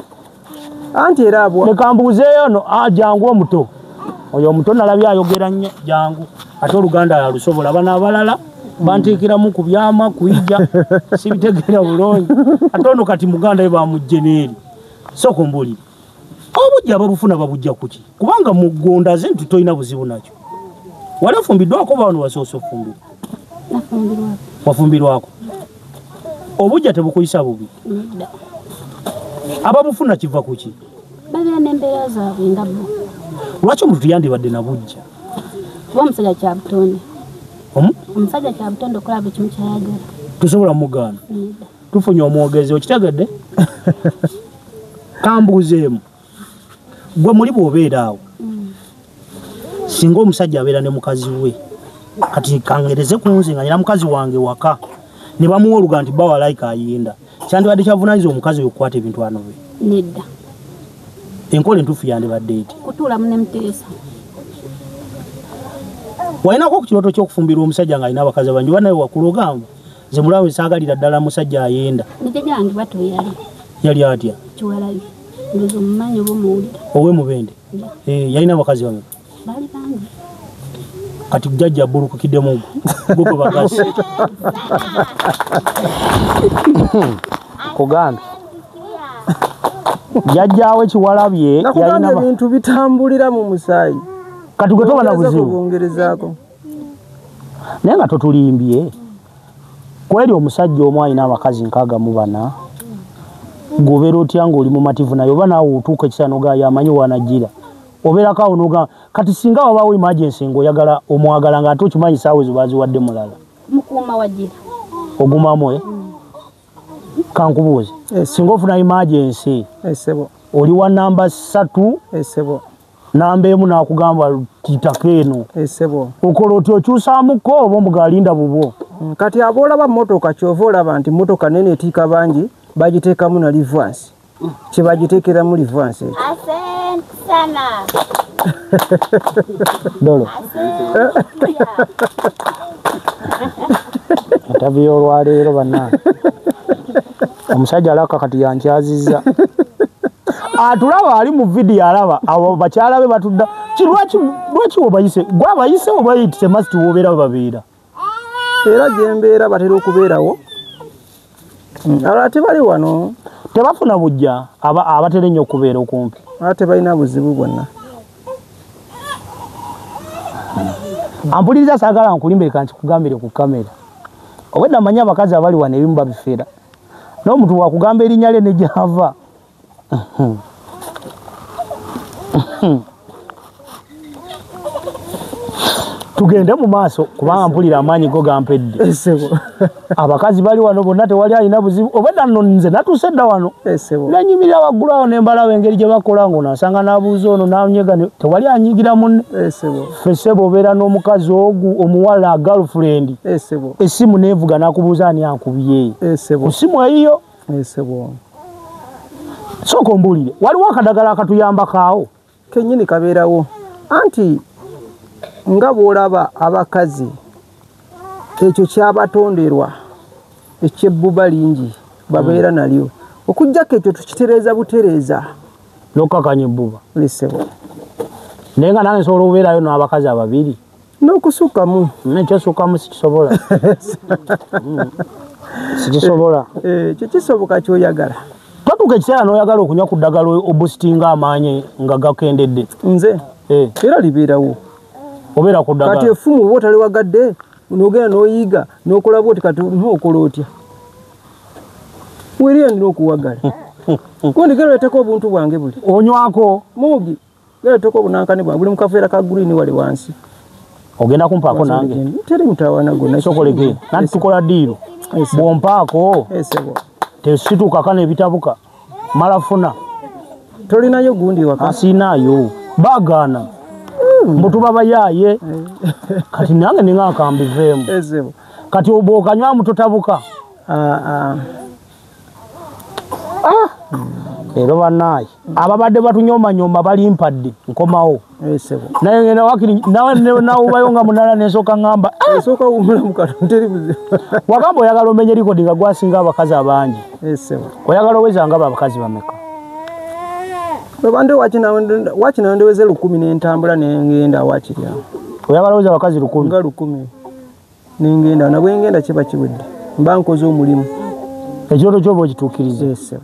S1: anti era abwa
S2: nekambuuzeeyo no jangu omuto oyo omuto nalabye ayogera nnyo jangu ate oluganda yalusobola bana abalala banteekeramu ku byama kuyija sibitegeera bulungi ate ono kati muganda we bamujjeneeri soko mbulire obujja babufuna babujja kuki kubanga mugonda ze nti tolina buzibu nakyo wali ofumbiddwako bano wasoose ofumbirwa wafumbirwako obujja tebukuyisa bubi ababufuna kiva kuki
S4: babeera n'embeera zaabwe nga bo
S2: lwaki omuntu tuyandibadde na bujja
S4: kuba omusajja kyabutonde omusajja kyabutonde okola buli kimu kyayagala
S2: tusobola mugaana tufunye omwogezi okitegedde kambuuzeemu gwe muli bw'obeera awo singa omusajja abeera ne mukazi we kati kangereze ku nze nga nyina mukazi wange waka ne bamuwa oluga nti bawalayika ayinda kyandibadde kyavunaanyiriza omukazi we okukwata ebintu ano bye
S4: nedda
S2: enkola entuufu yandibadde eti
S4: kutuulamu ne muteesa
S2: walinako ku kirooto ky'okufumbirwa omusajja nga alina abakazi abangi oba naye wakulogamba ze mulawe saagalira ddala musajja ayenda
S4: nijajjange bato
S2: yali atya
S4: kiwalabi ndoza omumanyi oba omuwulira
S2: owe mubende yalina abakazi bameka
S4: baali bangi
S2: kati jjajja abbulukukiddemu gwe bagasi kugambye jjajjaawe kiwalabye
S1: yalina ebintu bitambulira mu musaayi
S2: kati gwe toba na buzibu
S1: bongerezaako
S2: naye nga totulimbye kweri omusajja omu alina abakazi 64 gobero otyango oli mu mativu nayo bana otuuka kisano ga yamanyi wanajira obera ka onoga kati singa wabawo emergency ngoyagala omwagala nga atochi manyi sawe zubazi wadde mulala
S4: mukuma wajira
S2: ogumamwe kankubuze singa ofuna emergency
S1: esebo
S2: oli wa namba 3
S1: esebo
S2: namba emu nakugamba titakeno
S1: esebo
S2: okola oti okyusaamuko oba omugalinda bubo
S1: kati abolaba motoka kyova olaba nti motoka nene etika bangi bagiteekamu na reverse kyebagiteekeramu reverse
S4: asante sana
S2: dolo atabiyo olwaleero banna omusajja alaka kati yankyazizza atulaba ali mu video alaba abo bakyala be batudda lwaki obayise gwe abayise obayitise masiti wobeera babeera
S1: era gyembeera batera okubeerawo ate bali wano
S2: tebafuna bujja abatera ennyo okubeera okumpi
S1: ate balina buzibu bwonna
S2: ampuliriza saagala nkulimbe kankikugambire ku kamera obwedda manyi abakazi abali wano ebimu babifeera n'omuntu wakugamba erinnya lye ne gyava tugende mu maaso kubanga mpulira amaanyi go gampedde abakazi bali wano bonna tewali alina buzibu obwedda nno nze natuuse dda wano nanyimirira waggulu awo nembalawo engeri gye bakola ngo nasanga nabuuza ono nanyega tewali anyigira munne fesebo obeera n'omukazi ogu omuwala girlfriend essimu neevuga nakubuuza ani ankubye ku ssimu eyiyo sooka ombuulire waliwo akadagala akatuyambakaawo
S1: kennyini kabeerawo anti nga bw'olaba abakazi ekyo kyabatonderwa ekyebbuba lingi babeera nalyo okujjako ekyo tukitereeza butereeza
S2: n'okkakanya ebbuba
S1: lisebo
S2: naye nga nange nsobola okubeerayo n'abakazi ababiri
S1: n'okusukkamu
S2: nekyosukkamu sikisobola sikisobola
S1: ekyo kisoboka kyoyagala
S2: twatuuka ekiseera n'oyagala okunywa ku ddagala obusitinga amaanyi nga gakendedde
S1: nze era libeerawo
S2: obeera ku ddagala
S1: kati effumu oba otali wagadde n'ogenda n'oyiga n'okola bwoti kati okola otya weri ndina okuwagala kundi gereeteko obuntu bwange buli
S2: onywako
S1: muugi gereeteko obunankani bwange buli mu kaveera ka guliini wali wansi
S2: ogenda kumpaako nange
S1: teri mutawaana gonna
S2: sokoleke nanti tukola ddiiro bwompaako tesituukaka n'ebitabuka malafuna
S1: tolinayo gundi waka
S2: asiinaayo baagaana mbutuba bayaaye kati nange ningakambiveemu kati bw'okanywamu totabuka leero bannaaye ababadde batunyomanyoma balimpadde nkomawo naye ngenda wakiri nawubayo nga munala nensooka ngamba wagamba oyagala omenye likodi nga gwasinga abakazi abangi oyagala owezanga abakazi bameka
S1: babande wakina ndeweze 10 nentambula nengenda wakiryawo
S2: oyagala oweza abakazi 10
S1: nga 10 nengenda nabwe ngenda kiba kiwedde mba nkoze omulimu
S2: ekyoto kyoba okituukirize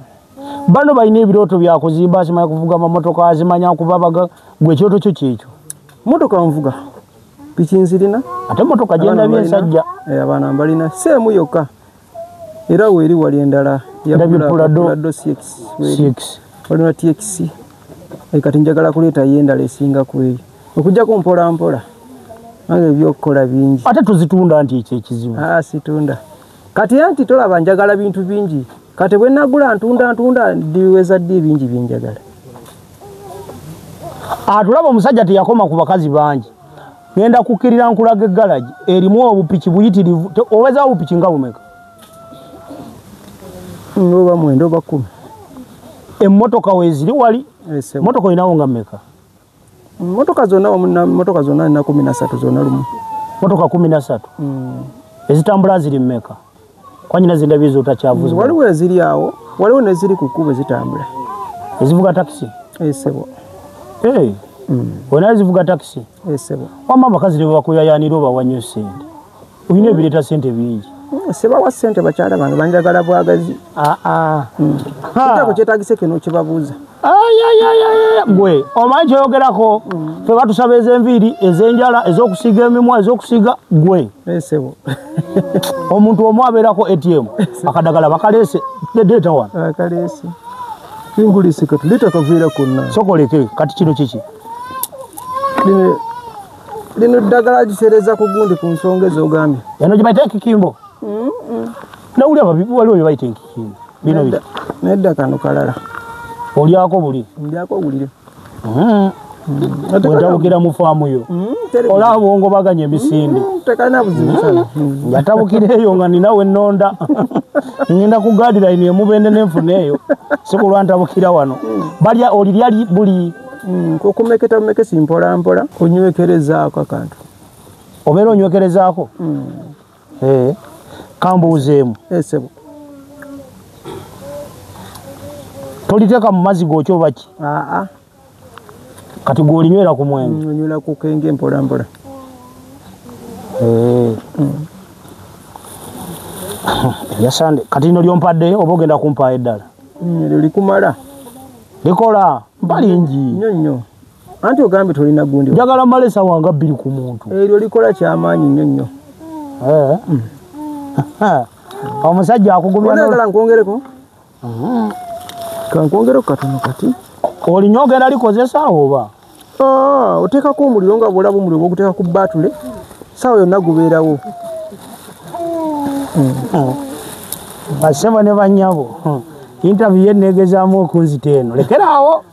S2: bano balina ebirooto byakuzimba asimanya kuvuga mamotoka azimanya kubabaga gwe ekyoto kyo kyekyo
S1: motoka nvuga piki nzirina
S2: ate motoka gyenda byensajja
S1: abaana mbalina seemu yokka era weeri wali endala
S2: Prado
S1: 6 walina TX kati njagala kuleeta yendala esinga kweyo okujjako mpola mpola nange ebyokukola bingi
S2: ate tuzitunda nti ekyo ekizibu
S1: situunda kati anti tolaba njagala bintu bingi kati bwe nagula ntunda ndiweza ddi bingi binjagala
S2: atulaba omusajja teyakoma ku bakazi bangi ngenda kukkirira nkulaga eggalaji erimu obupiki buyitirivu oweza obupiki nga bumeka
S1: oba 9 oba 10
S2: emmotoka weziri wali motoka olinawo nga mmeka
S1: motoka zonna nina 13 zonna lumu
S2: motoka 13 ezitambula ziri mmeka kwanyina zindabye zotakyavuza
S1: waliwo eziri awo waliwo neziri ku kkubo zitambula
S2: ezivuga takisi
S1: esebo
S2: wena ezivuga takisi
S1: esebo
S2: wama abakazi ne bakuyayanira oba wanyo sente olina ebireeta sente bingi
S1: sebawa sente bakyala bange banjagala bwagazi kijako kyetagise kino kibabuuza
S2: gwe omanyi kyoyogerako fe batusaba ez'enviiri ez'enjala ez'okusiiga emimwa ez'okusiiga gwe
S1: esebo
S2: omuntu omu abeerako ATM akadagala bakaleese dedeeta wano
S1: akaleese kingulisi kati litakaviira konna
S2: sokoleke kati kino kiki
S1: lino ddagala gisereza ku gundi ku nsonga ez'ogambye
S2: eno gye bayita ekikimbo nawuli ababibi waliwo bye bayita ekikimbo bino bino
S1: nedda kano kalala
S2: olyako buli
S1: ndyako bulire
S2: wetabukira mu faamu yo olaba bwongobaganya emisinde
S1: tekalina buzibu sana
S2: yatabukira eyo nga ninawe nnonda ngenda ku guideline emubende n'enfuna eyo sikulwa ntabukira wano balya olirya buli
S1: kokumeketa mumekesi mpola mpola onywekerezaako akantu
S2: obeera onywekerezaako kambuuzeemu
S1: esebo
S2: toliteeka mu mazzi gokyo baki kati gwolinywera ku mwenge
S1: onywera ku kenge mpola mpola
S2: yasande kati no lyompadde oba ogenda kumpaayo eddala
S1: likumala
S2: likola mbalingi
S1: nnyo nnyo anti ogambye tolina gundi
S2: njagala mmala essaawa nga 2 ku muntu
S1: eryo likola kyamaanyi nnyo nnyo
S2: omusajja akugumya
S1: nkwongereko kankwongereko katono kati
S2: olinyo ogenda likozesa oba
S1: oteekako omuliro nga bwolaba omuliro gwoguteeka ku batule saawa yonna gubeerawo
S2: basebo ne banyabo interview yenegezaamu okunzita eno lekeraawo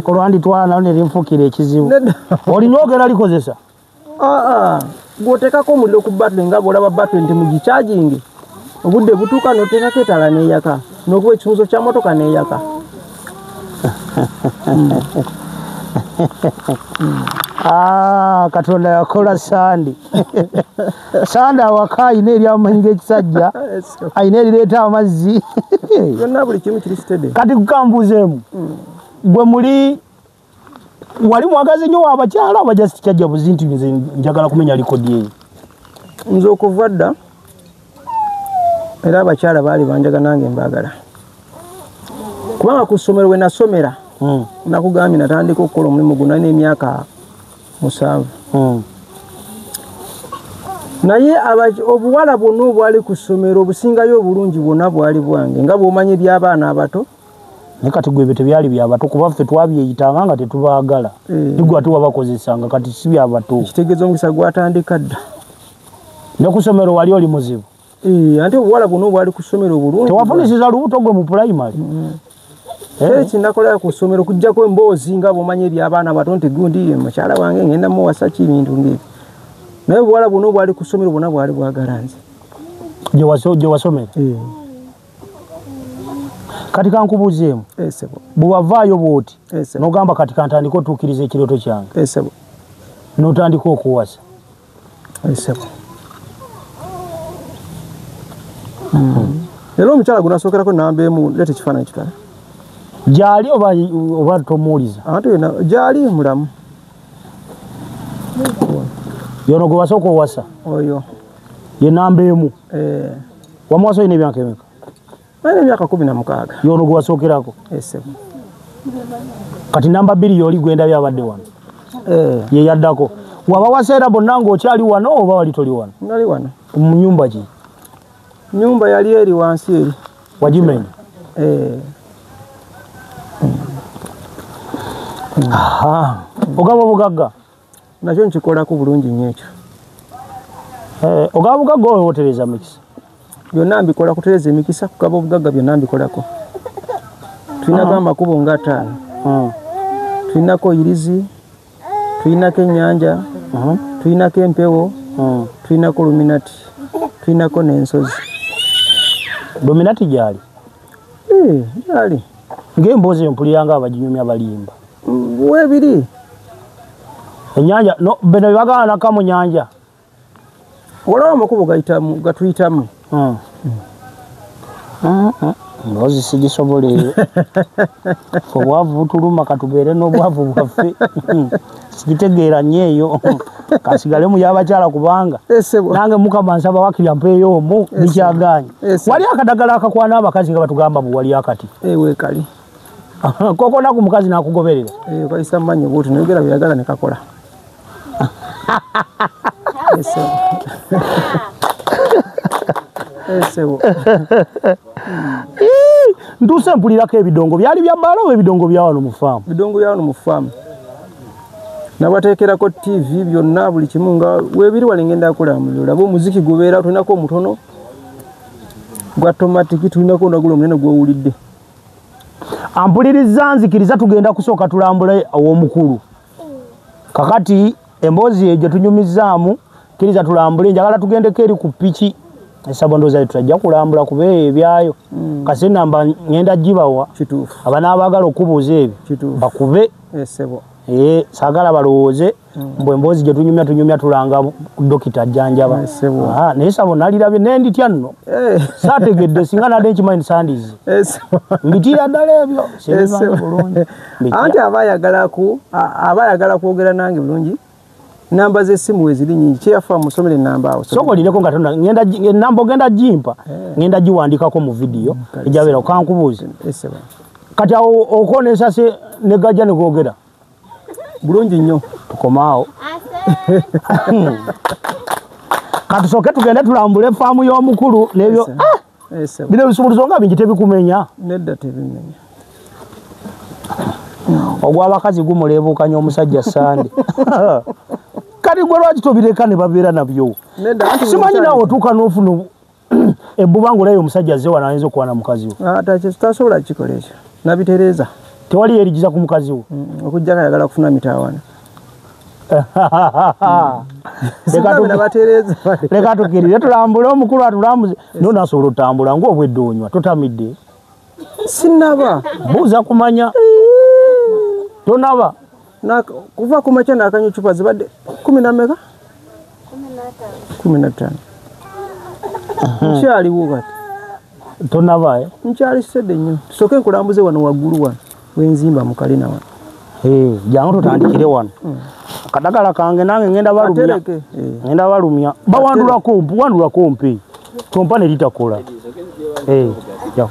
S2: olwanditwala ne linfukira ekizibu olinyo ogenda likozesa
S1: gwoteekako omuliro ku batule nga bwolaba batule nti mugichagingi obudde butuuka noteekako etala neeyaka n'okuba ekifunzo kya motoka neeyaka
S2: katonda yakola sandi sandi awaka ayina eryamanyi ng'ekisajja ayina erireeta amazzi
S1: yonna buli kimu kiri sitede
S2: kati kukambuuzeemu gwe muli wali mwagazi nnyo w'abakyala abajasi kyajja buzi nti nze njagala kumenya likodi eyo
S1: nze okuva dda era abakyala baali banjaga nange mbaagala kubanga ku ssomero we nasomera nakugambye natandika okukola omulimu guno n'emyaka 7 naye obuwala bwonna obwali ku ssomero obusingayo obulungi bwonna bwali bwange nga bw'omanya eby'abaana abato
S2: naye kati gwe tebyali byabato kuba ffe twabyeyitanga nga tetubaagala nigwe ate wabakozesanga kati si byabato
S1: ekitegeeza omukisa gwatandika dda
S2: ne ku ssomero wali oli muzibu
S1: anti obuwala bwonna obwali ku ssomero obulungi
S2: tewafunisiza lubuto gwe mu pulayimale
S1: kinakolera ku ssomero kujjako emboozi nga bw'omanya eby'abaana bato nti gundi mukyala wange ngenda muwasa ki ebintu ng'ebyo naye obuwala bwonna obwali ku ssomero bwonna bwali bwagala nze
S2: gye wasomera kati kankubuuzeemu bwe wavaayo bw'oti n'ogamba kati kantandika otuukiriza ekirooto kyange n'otandika okuwasa
S1: era omukyala gwe nasookerako namba emu leeta ekifaananyi kitala
S2: gyali oba tomuwuliza
S1: anti gyali mulamu
S2: yono gwe wasooka owasa
S1: oyo
S2: ye namba emu wamuwasa olina emyaka emeka
S1: alina emyaka 16
S2: yono gwe wasookerako kati namba 2 yoli gwendabye abadde wano ye yaddako waba waseera bonna ng'okyali wano oba wali toli wano
S1: nali wano
S2: mu nyumba ki
S1: nyumba yali eri wansi eri
S2: wagimenya ogaba obugagga
S1: nakyo nkikolako bulungi nnyo ekyo
S2: ogaba obugagga owe wotereza mikisa
S1: byonna mbikola kutereza emikisa kugaba obugagga byonna mbikolako tulinako amakubo nga 5 tulinako irizi tulinako ennyanja tulinako empewo tulinako luminati tulinako n'ensozi
S2: luminati gyali
S1: gyali
S2: ng'emboozi eyo mpuliranga abaginyumya balimba
S1: weebiri
S2: ennyanja bino byebagananaka mu nyanja
S1: olaba amakubo gatuyitamu
S2: mboozi sigisoboleyo obwavu butuluma katubeere n'obwavu bwaffe sigitegeera nnyo eyo kasigale mu y'abakyala kubanga nange mukama nsaba wakirya mpeeyo omu nikyaganye wali akadagala akakwana abakazi nga batugamba bwe wali akati
S1: weekali
S2: Koko naku mukazi nakugoberera.
S1: Kaisa manyi bwoti nayogera byagala ne kakola. Esebo.
S2: Nduse mpulirako ebidongo byali bya balo ebidongo bya wano mu farm.
S1: Bidongo bya wano mu farm. Nabatekerako TV byonna buli kimu nga webiri walengenda akulambula. Labo muziki gubeera tunako omutono. Gwa automatic tunako ndagula munene gwowulidde.
S2: Ampuliriza nzikiriza tugenda kusooka tulambule aw'omukulu. Kakati embozi ejo tunyumizaamu kiriza tulambule njagala tugendeko eri ku piki. Esabondo zaitu tajja kulambula kube ebyayo. Kase namba ngenda gibawa.
S1: Kituufu.
S2: Abana abagala okubuuza ebyo. Bakube.
S1: Esebo.
S2: Sagala balowooze mbwe mbozi gye tunyumya tulanga dokita jjanjaba. Naye sabo nalirabye nenditya nno. Saategedde singa nadde nkimanyi sandizi. Mbitira ddala ebyo.
S1: Anti abayagala kwogera nange bulungi. Namba z'essimu weziri nyingi kyeyafa musomere namba awo.
S2: Sokolireko nga tonna namba ogenda jimpa ngenda giwandikako mu video ejabeera okankubuuze. Kati awo okonesa se ne gajja ne googera.
S1: Bulungi nnyo
S2: tukomaawo. Katusooke tugende tulambule faamu y'omukulu n'ebyo bino bisumuluzo nga bingi tebikumenya.
S1: Nedda tebimenya.
S2: Ogw'abakazi gumuleebuukanya omusajja Sande. Kati gwe lwaki tobireka ne babeera nabyo? Simanyi naawe otuuka n'ofuna ebbubangulayo omusajja azze wano ayinza okuba na mukazi we.
S1: Tasobola kikola ekyo. Nabitereeza.
S2: Tewali yerigiza ku mukazi we.
S1: Okujjako ayagala kufuna mitawaana.
S2: Leka tukirire tulambule omukulu atulambuze. Nona asobola otambula ng'obwedde onywa totamidde.
S1: Sinaba.
S2: Buuza kumanya. Tonaba.
S1: Kuva ku makya nakanywa chupa zibadde 10 na meka? 15. Nkyali wukati.
S2: Tonaba
S1: Nkyali sedde nnyo. Tusooke nkulambuze wano waggulu wano. Wenzimba mu kalina wano.
S2: Jangu tutandikire wano. Kadagala kange nange ngenda balumya. Ngenda balumya. Bawandula kompi. Kompa ne litakola. Yao.